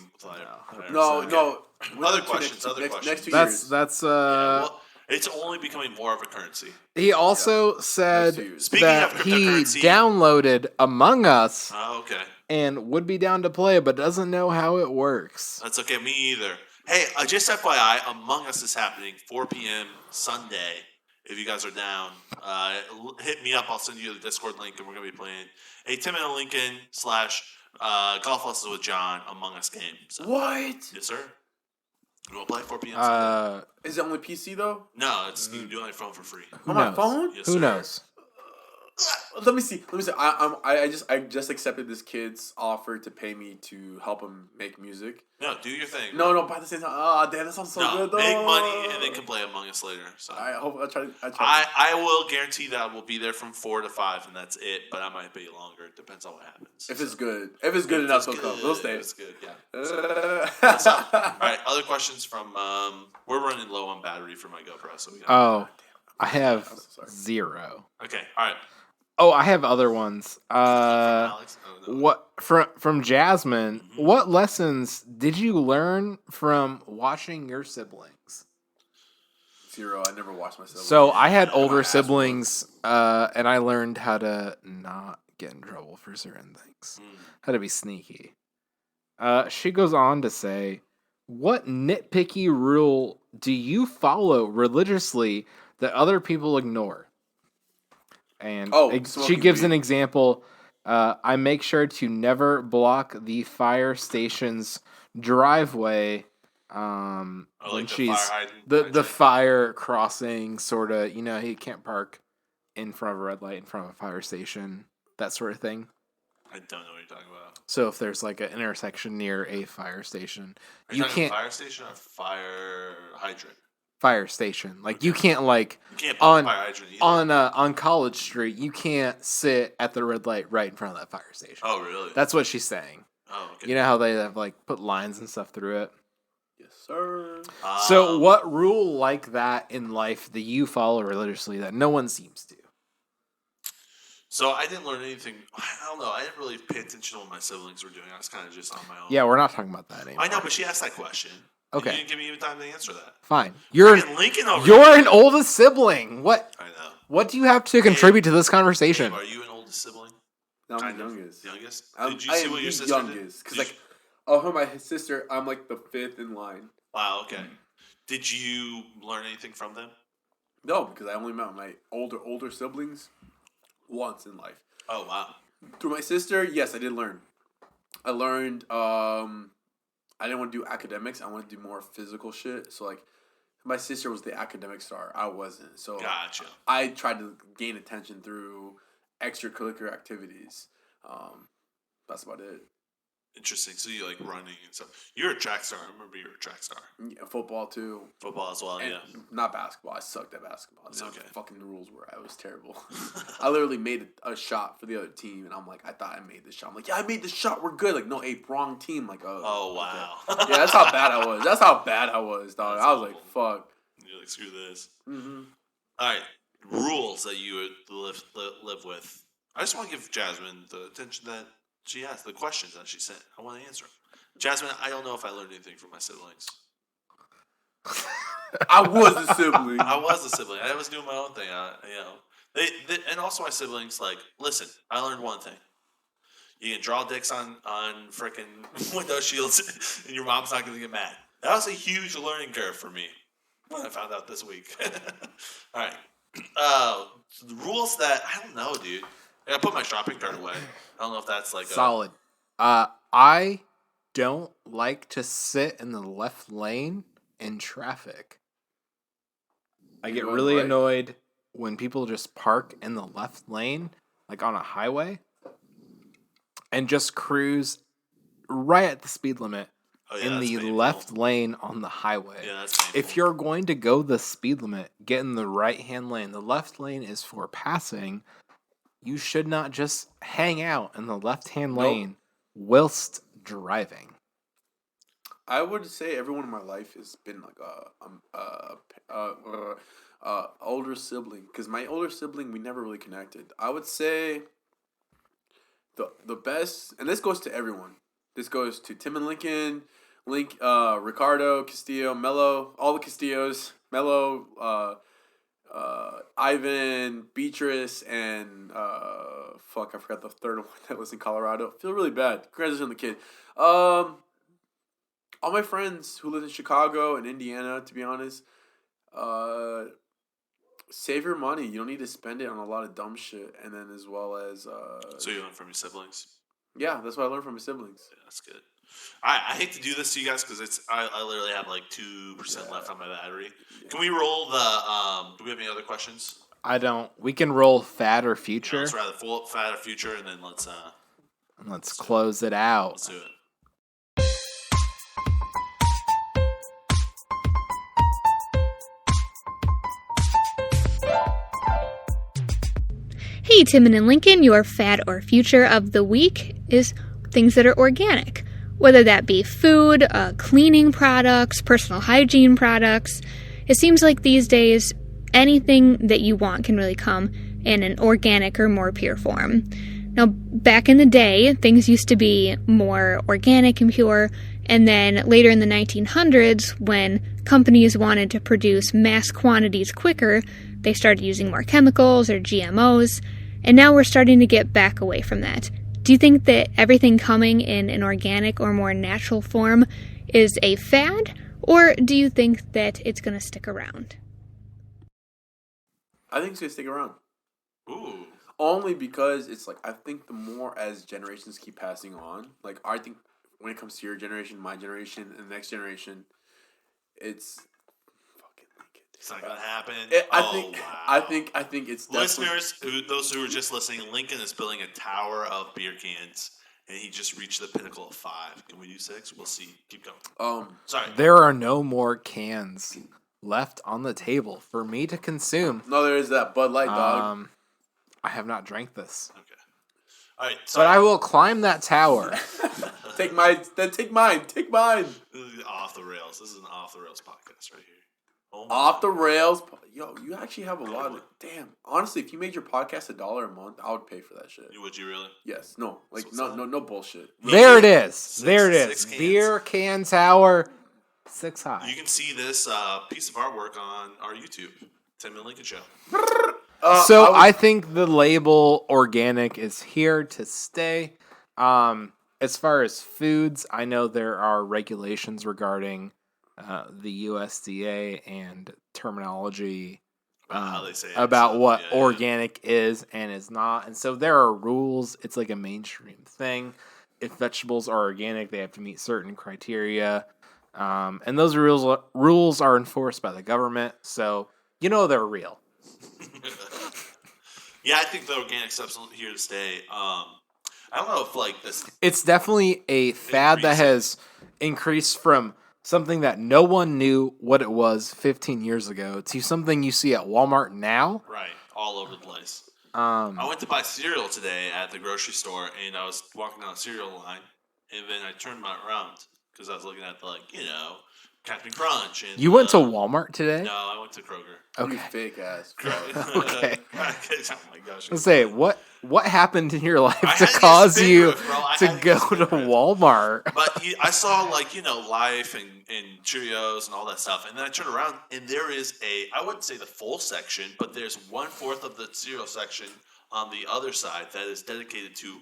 No. Other questions. Next 2 That's years. Well, it's only becoming more of a currency. He also said Speaking that of he cryptocurrency- downloaded Among Us Oh, okay. and would be down to play, but doesn't know how it works. That's okay. Me either. Hey, just FYI, Among Us is happening 4 p.m. Sunday. If you guys are down, hit me up. I'll send you the Discord link, and we're going to be playing a Timon and Lincoln / golf lessons with John Among Us game. So, What? yes, sir. You want to play 4 p.m. Sunday? Is it only PC though? No, you can do it on your phone for free. Who On my knows? phone? Yes, Who sir. knows? Let me see. I just accepted this kid's offer to pay me to help him make music. No, do your thing. No, by the same time, damn, that sounds so No, good though. make money and then can play Among Us later. So I hope I try. I will guarantee that I will be there from 4 to 5, and that's it. But I might be longer. It depends on what happens. If it's good enough, he'll come. He'll stay. If it's good, yeah. What's up? All right, other questions from we're running low on battery for my GoPro, so we got. Oh, I have I'm so sorry. 0. Okay, all right. Oh, I have other ones. Alex? Oh, no. What from Jasmine? What lessons did you learn from watching your siblings? 0. I never watched myself. So I had My older ass siblings, and I learned how to not get in trouble for certain things. How to be sneaky. She goes on to say, "What nitpicky rule do you follow religiously that other people ignore?" And she smoking gives an weed. example. I make sure to never block the fire station's driveway. When like the she's fire the hydrant. fire crossing, sort of. You know, he can't park in front of a red light in front of a fire station, that sort of thing. I don't know what you're talking about. So if there's like an intersection near a fire station, Are you talking can't fire station or fire hydrant? fire station. Like you can't like You can't put on a fire hydrant either. on College Street. You can't sit at the red light right in front of that fire station. Oh, really? That's what she's saying. Oh, okay. You know how they have like put lines and stuff through it. Yes, sir. So, what rule like that in life do you follow religiously that no one seems to? So I didn't learn anything. I don't know. I didn't really pay attention to what my siblings were doing. I was kind of just on my own. Yeah, we're not talking about that anymore. I know, but she asked that question. Okay. You didn't give me even time to answer that. Fine. You're Lincoln over you're here. an oldest sibling. What? I know. What do you have to contribute to this conversation? Dave, are you an oldest sibling? No, I'm Kind the of. youngest. Youngest? I'm, Did you I see am what your the sister youngest. did? Because, like, my sister, I'm, like, the 5th in line. Wow, okay. Did you learn anything from them? No, because I only met my older siblings once in life. Oh, wow. Through my sister, yes, I did learn. I learned, I didn't want to do academics. I wanted to do more physical shit. So, like, my sister was the academic star. I wasn't. So, Gotcha. I tried to gain attention through extracurricular activities. That's about it. Interesting. So you like running and stuff. You're a track star. I remember you were a track star. Yeah, football, too. Football as well, And yeah. not basketball. I sucked at basketball. It's That's okay. fucking the rules were. I was terrible. I literally made a shot for the other team, and I'm like, I thought I made the shot. I'm like, yeah, I made the shot. We're good. Like, no, wrong team. Like, Oh, wow. Okay. Yeah, that's how bad I was. That's how bad I was, dog. That's I was like, fuck. You're like, screw this. Mm-hmm. All right. Rules that you would live with. I just want to give Jasmine the attention that she has, the questions that she sent. I want to answer them. Jasmine, I don't know if I learned anything from my siblings. I was a sibling. I was a sibling. I was doing my own thing. They and also my siblings. Like, listen, I learned one thing. You can draw dicks on freaking window shields, and your mom's not going to get mad. That was a huge learning curve for me. What I found out this week. All right. So the rules that I don't know, dude. I put my shopping cart away. I don't know if that's like solid. I don't like to sit in the left lane in traffic. I get really annoyed when people just park in the left lane, like on a highway, and just cruise right at the speed limit in the left lane on the highway. Yeah, that's painful. If you're going to go the speed limit, get in the right-hand lane. The left lane is for passing. You should not just hang out in the left-hand lane whilst driving. I would say everyone in my life has been like older sibling, because my older sibling, we never really connected. I would say the best, and this goes to everyone. This goes to Timon, Ricardo, Castillo, Mello, all the Castillos, Mello, Ivan, Beatrice, and I forgot the third one that was in Colorado. Feel really bad. Congratulations on the kid. All my friends who live in Chicago and Indiana, to be honest, save your money. You don't need to spend it on a lot of dumb shit. And then as well as... So you learned from your siblings? Yeah, that's what I learned from my siblings. Yeah, that's good. I hate to do this to you guys because I literally have like 2% left on my battery. Yeah. Can we roll the... do we have any other questions? I don't. We can roll fad or future. Yeah, let's rather full fad or future, and then let's close it out. Let's do it. Hey, Timon and Lincoln, your fad or future of the week is things that are organic. Whether that be food, cleaning products, personal hygiene products. It seems like these days, anything that you want can really come in an organic or more pure form. Now, back in the day, things used to be more organic and pure, and then later in the 1900s, when companies wanted to produce mass quantities quicker, they started using more chemicals or GMOs, and now we're starting to get back away from that. Do you think that everything coming in an organic or more natural form is a fad, or do you think that it's going to stick around? I think it's going to stick around. Ooh. Only because it's like, I think the more as generations keep passing on, like I think when it comes to your generation, my generation, and the next generation, it's not gonna happen. I think it's listeners. Those who are just listening, Lincoln is building a tower of beer cans, and he just reached the pinnacle of 5. Can we do 6? We'll see. Keep going. Sorry. There are no more cans left on the table for me to consume. No, there is that Bud Light, dog. I have not drank this. Okay. All right. But I will climb that tower. Take mine. Then take mine. Take mine. This is off the rails. This is an off the rails podcast right here. Oh Off the rails. Yo, you actually have a lot of. Damn. Honestly, if you made your podcast $1 a month, I would pay for that shit. Would you really? Yes. No. Like no bullshit. There it is. There it is. 6 cans. Beer can tower, 6 high. You can see this piece of artwork on our YouTube, Timon Lincoln Show. So I think the label organic is here to stay. As far as foods, I know there are regulations regarding the USDA and terminology How they say it, about so, what yeah. organic is and is not. And so there are rules. It's like a mainstream thing. If vegetables are organic, they have to meet certain criteria. And those rules are enforced by the government. So, they're real. Yeah, I think the organic stuff's here to stay. I don't know if like this. It's definitely a fad that has increased from something that no one knew what it was 15 years ago to something you see at Walmart now. Right, all over the place. I I went to buy cereal today at the grocery store, and I was walking down the cereal line, and then I turned around because I was looking at the Captain Crunch. And You went to Walmart today? No, I went to Kroger. Okay. You fake ass. Okay. Oh my gosh. Let's say what happened in your life I to had cause this you big riff, bro. I to had go this to big riff. Walmart? But I saw Life and Cheerios and all that stuff, and then I turned around and there is I wouldn't say the full section, but there's 1/4 of the cereal section on the other side that is dedicated to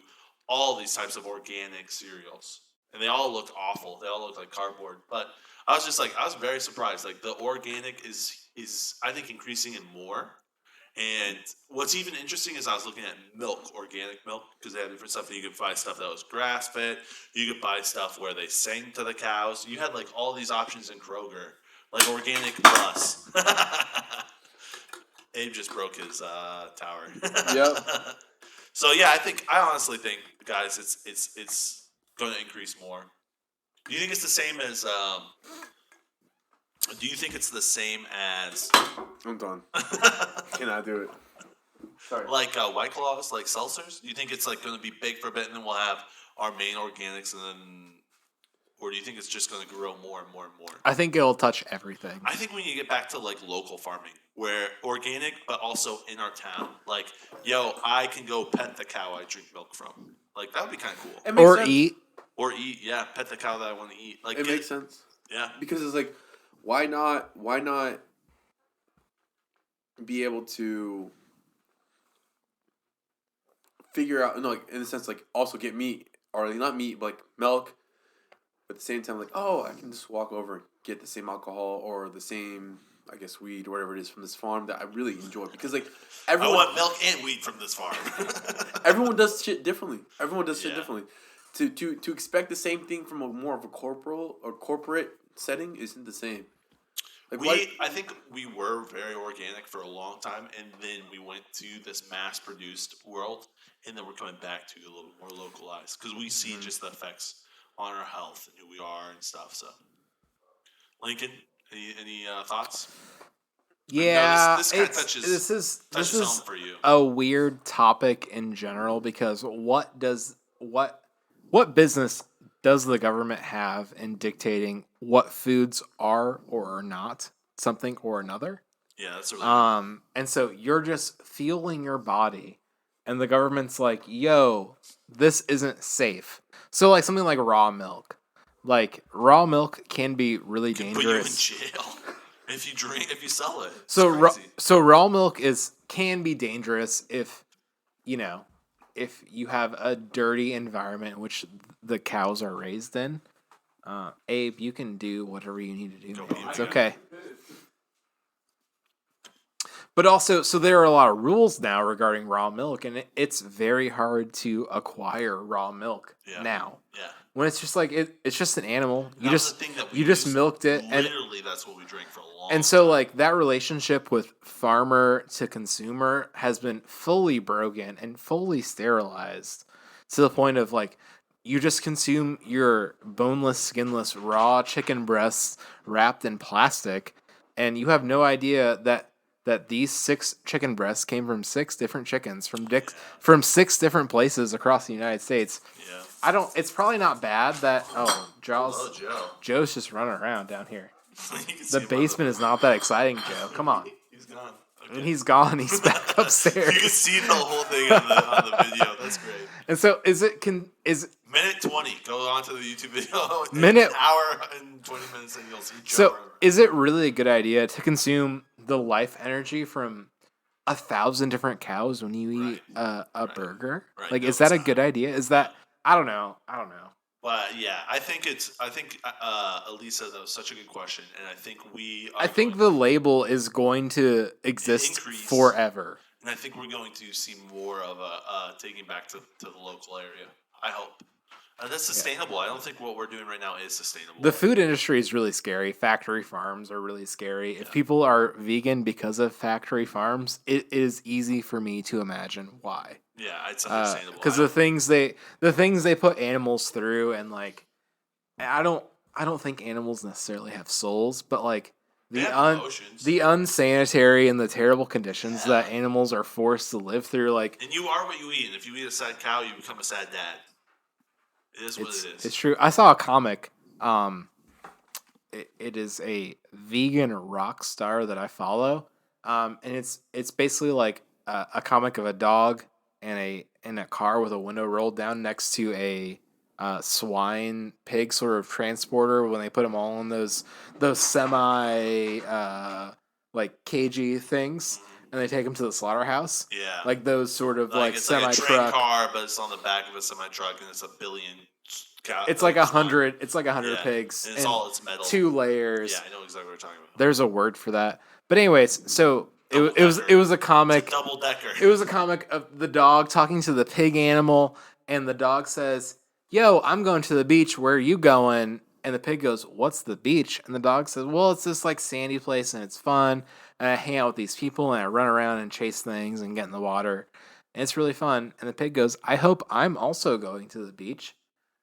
all these types of organic cereals, and they all look awful. They all look like cardboard. But I was just I was very surprised. Like the organic is I think increasing in more. And what's even interesting is I was looking at milk, organic milk, because they had different stuff. And you could buy stuff that was grass fed. You could buy stuff where they sang to the cows. You had all these options in Kroger, like organic plus. Abe just broke his tower. Yep. So yeah, I honestly think, guys, it's going to increase more. Do you think it's the same as? Do you think it's the same as? I'm done. Cannot do it. Sorry. Like White Claws, like seltzers? Do you think it's going to be big for a bit, and then we'll have our main organics, and then, or do you think it's just going to grow more and more and more? I think it'll touch everything. I think we need to get back to local farming, where organic, but also in our town. I can go pet the cow I drink milk from. That would be kind of cool. It makes Or sense. eat. Or eat, yeah, pet the cow that I want to eat. It makes sense. Yeah. Because it's why not be able to figure out, in a sense, also get meat, or not meat, but milk, but at the same time, I can just walk over and get the same alcohol or the same, I guess, weed or whatever it is from this farm that I really enjoy. Because everyone, I want milk and weed from this farm. everyone does shit differently. Everyone does shit Yeah. differently. To expect the same thing from more of a corporate setting isn't the same. I think we were very organic for a long time, and then we went to this mass-produced world, and then we're coming back to a little more localized because we see just the effects on our health and who we are and stuff. So, Lincoln, any thoughts? Yeah, this kinda touches this is home for you. a weird topic in general because what business does the government have in dictating what foods are or are not something or another? Yeah, that's really And so you're just fueling your body, and the government's like, "Yo, this isn't safe." So something like raw milk. Raw milk can be really dangerous. Put you in jail if you sell it. It's So crazy. raw milk can be dangerous if you have a dirty environment in which the cows are raised in. Abe, you can do whatever you need to do. Go Man. ahead. It's okay. But also, so there are a lot of rules now regarding raw milk, and it's very hard to acquire raw milk now. Yeah. When it's just it's just an animal. That was the thing that we you just used. milked it, and Literally, that's what we drank for a long and so that relationship with farmer to consumer has been fully broken and fully sterilized to the point of you just consume your boneless, skinless, raw chicken breasts wrapped in plastic, and you have no idea that these 6 chicken breasts came from 6 different chickens from 6 different places across the United States. Yeah. It's probably not bad that. Oh, Hello, Joe. Joe's just running around down here. You can see The him on basement is not that exciting, Joe. Come on. He's gone. Okay. And he's gone. He's back upstairs. You can see the whole thing on the video. That's great. And so, is minute 20? Go on to the YouTube video. Minute an hour and 20 minutes, and you'll see. Joe so? running. Is it really a good idea to consume the life energy from 1,000 different cows when you eat a burger? Right. Like, No, is that a it's not. good idea? Is that I don't know. But yeah, I think Elisa, that was such a good question, and I think I think the label is going to exist Increase. forever. And I think we're going to see more of a taking back to the local area. I hope. That's sustainable. I don't think what we're doing right now is sustainable. The food industry is really scary. Factory farms are really scary. If people are vegan because of factory farms, it is easy for me to imagine why. Yeah, it's understandable. Because the things they put animals through, and like, I don't think animals necessarily have souls, but like they have emotions. the unsanitary and the terrible conditions that animals are forced to live through, like. And you are what you eat. And if you eat a sad cow, you become a sad dad. It is what it is. It's true. I saw a comic. It is a vegan rock star that I follow. And it's basically like a comic of a dog and a car with a window rolled down next to a swine pig sort of transporter when they put them all in those semi like cagey things, and they take them to the slaughterhouse. Yeah, like those sort of like it's semi like a train truck car, but it's on the back of a semi truck, and it's 1 billion. It's like 100. It's like 100 pigs. And it's metal. 2 layers. Yeah, I know exactly what you're talking about. There's a word for that. But anyways, so it was a comic. Double decker. It was a comic of the dog talking to the pig animal, and the dog says, "Yo, I'm going to the beach. Where are you going?" And the pig goes, "What's the beach?" And the dog says, "Well, it's this like sandy place, and it's fun. And I hang out with these people, and I run around and chase things and get in the water, and it's really fun." And the pig goes, "I hope I'm also going to the beach."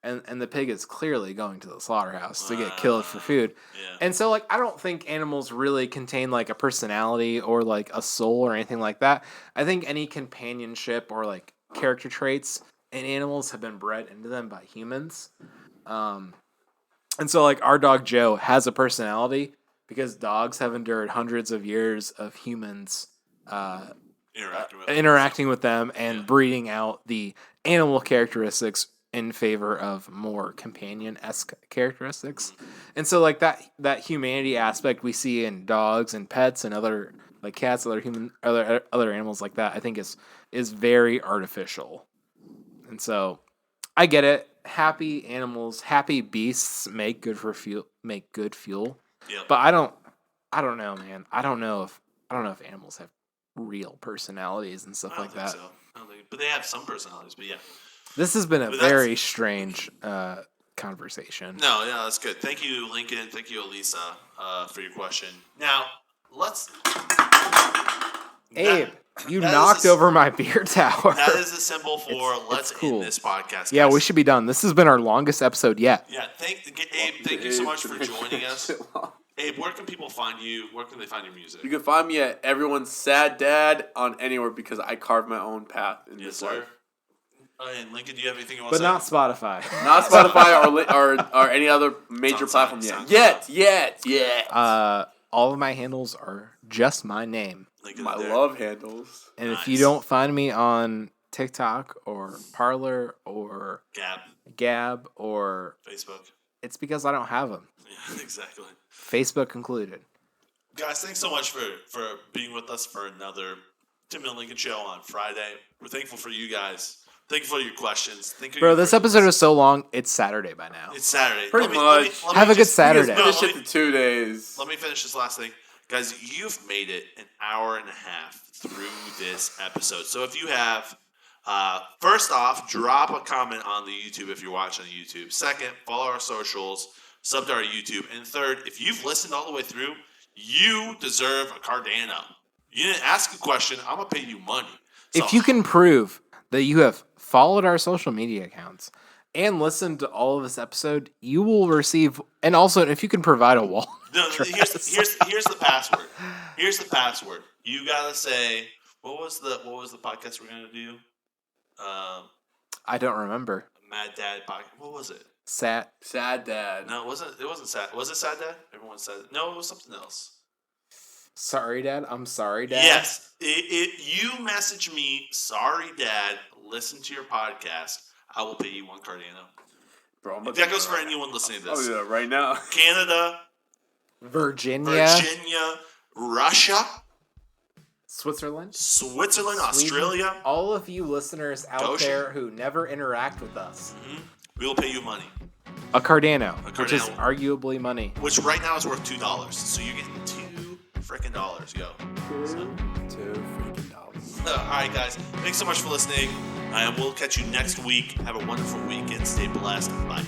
And the pig is clearly going to the slaughterhouse to get killed for food. Yeah. And so, like, I don't think animals really contain, like, a personality or, like, a soul or anything like that. I think any companionship or, like, character traits in animals have been bred into them by humans. And so, like, our dog Joe has a personality because dogs have endured hundreds of years of humans interacting with them and breeding out the animal characteristics in favor of more companion-esque characteristics. And so like that humanity aspect we see in dogs and pets and other like cats, other animals like that, I think is very artificial. And so I get it. Happy animals, happy beasts make good fuel. Yep. But I don't know, man. I don't know if animals have real personalities and stuff like that. So. I don't think, but they have some personalities, but yeah. This has been a very strange conversation. No, yeah, that's good. Thank you, Lincoln. Thank you, Elisa, for your question. Now, let's... Abe, you knocked over my beer tower. That is a symbol for let's end this podcast. Guys. Yeah, we should be done. This has been our longest episode yet. Yeah, Abe, thank you so much for joining us. Abe, where can people find you? Where can they find your music? You can find me at Everyone's Sad Dad on anywhere because I carved my own path in this life. And Lincoln, do you have anything you want to say? But not Spotify. Not Spotify or any other major platform yet. All of my handles are just my name. My love handles. And if you don't find me on TikTok or Parler or Gab or Facebook, it's because I don't have them. Yeah, exactly. Facebook included. Guys, thanks so much for being with us for another Timon and Lincoln show on Friday. We're thankful for you guys. Thank you for your questions. Bro, this episode is so long, it's Saturday by now. It's Saturday. Pretty much. Have a good Saturday. Finish it to 2 days. Let me finish this last thing. Guys, you've made it an hour and a half through this episode. So if you have, first off, drop a comment on the YouTube if you're watching on YouTube. Second, follow our socials, sub to our YouTube. And third, if you've listened all the way through, you deserve a Cardano. You didn't ask a question, I'm going to pay you money. So, if you can prove that you have followed our social media accounts and listened to all of this episode, you will receive, and also if you can provide a wall. No, here's the password. Here's the password. You gotta say what was the podcast we're gonna do? I don't remember. Mad Dad podcast. What was it? Sad Dad. No, it wasn't. It wasn't sad. Was it Sad Dad? Everyone said it. No, it was something else. Sorry, Dad. I'm sorry, Dad. Yes. You message me, sorry, Dad. Listen to your podcast. I will pay you one Cardano. Bro, That goes for anyone listening to this. Oh, yeah, right now. Canada, Virginia, Russia, Switzerland, Switzerland, Australia. All of you listeners out there who never interact with us. Mm-hmm. We will pay you money. A Cardano, which is Cardano. arguably money. Which right now is worth $2. So you're getting $2 freaking dollars. Yo. $2 freaking. All right, guys. Thanks so much for listening. We'll catch you next week. Have a wonderful weekend. Stay blessed. Bye.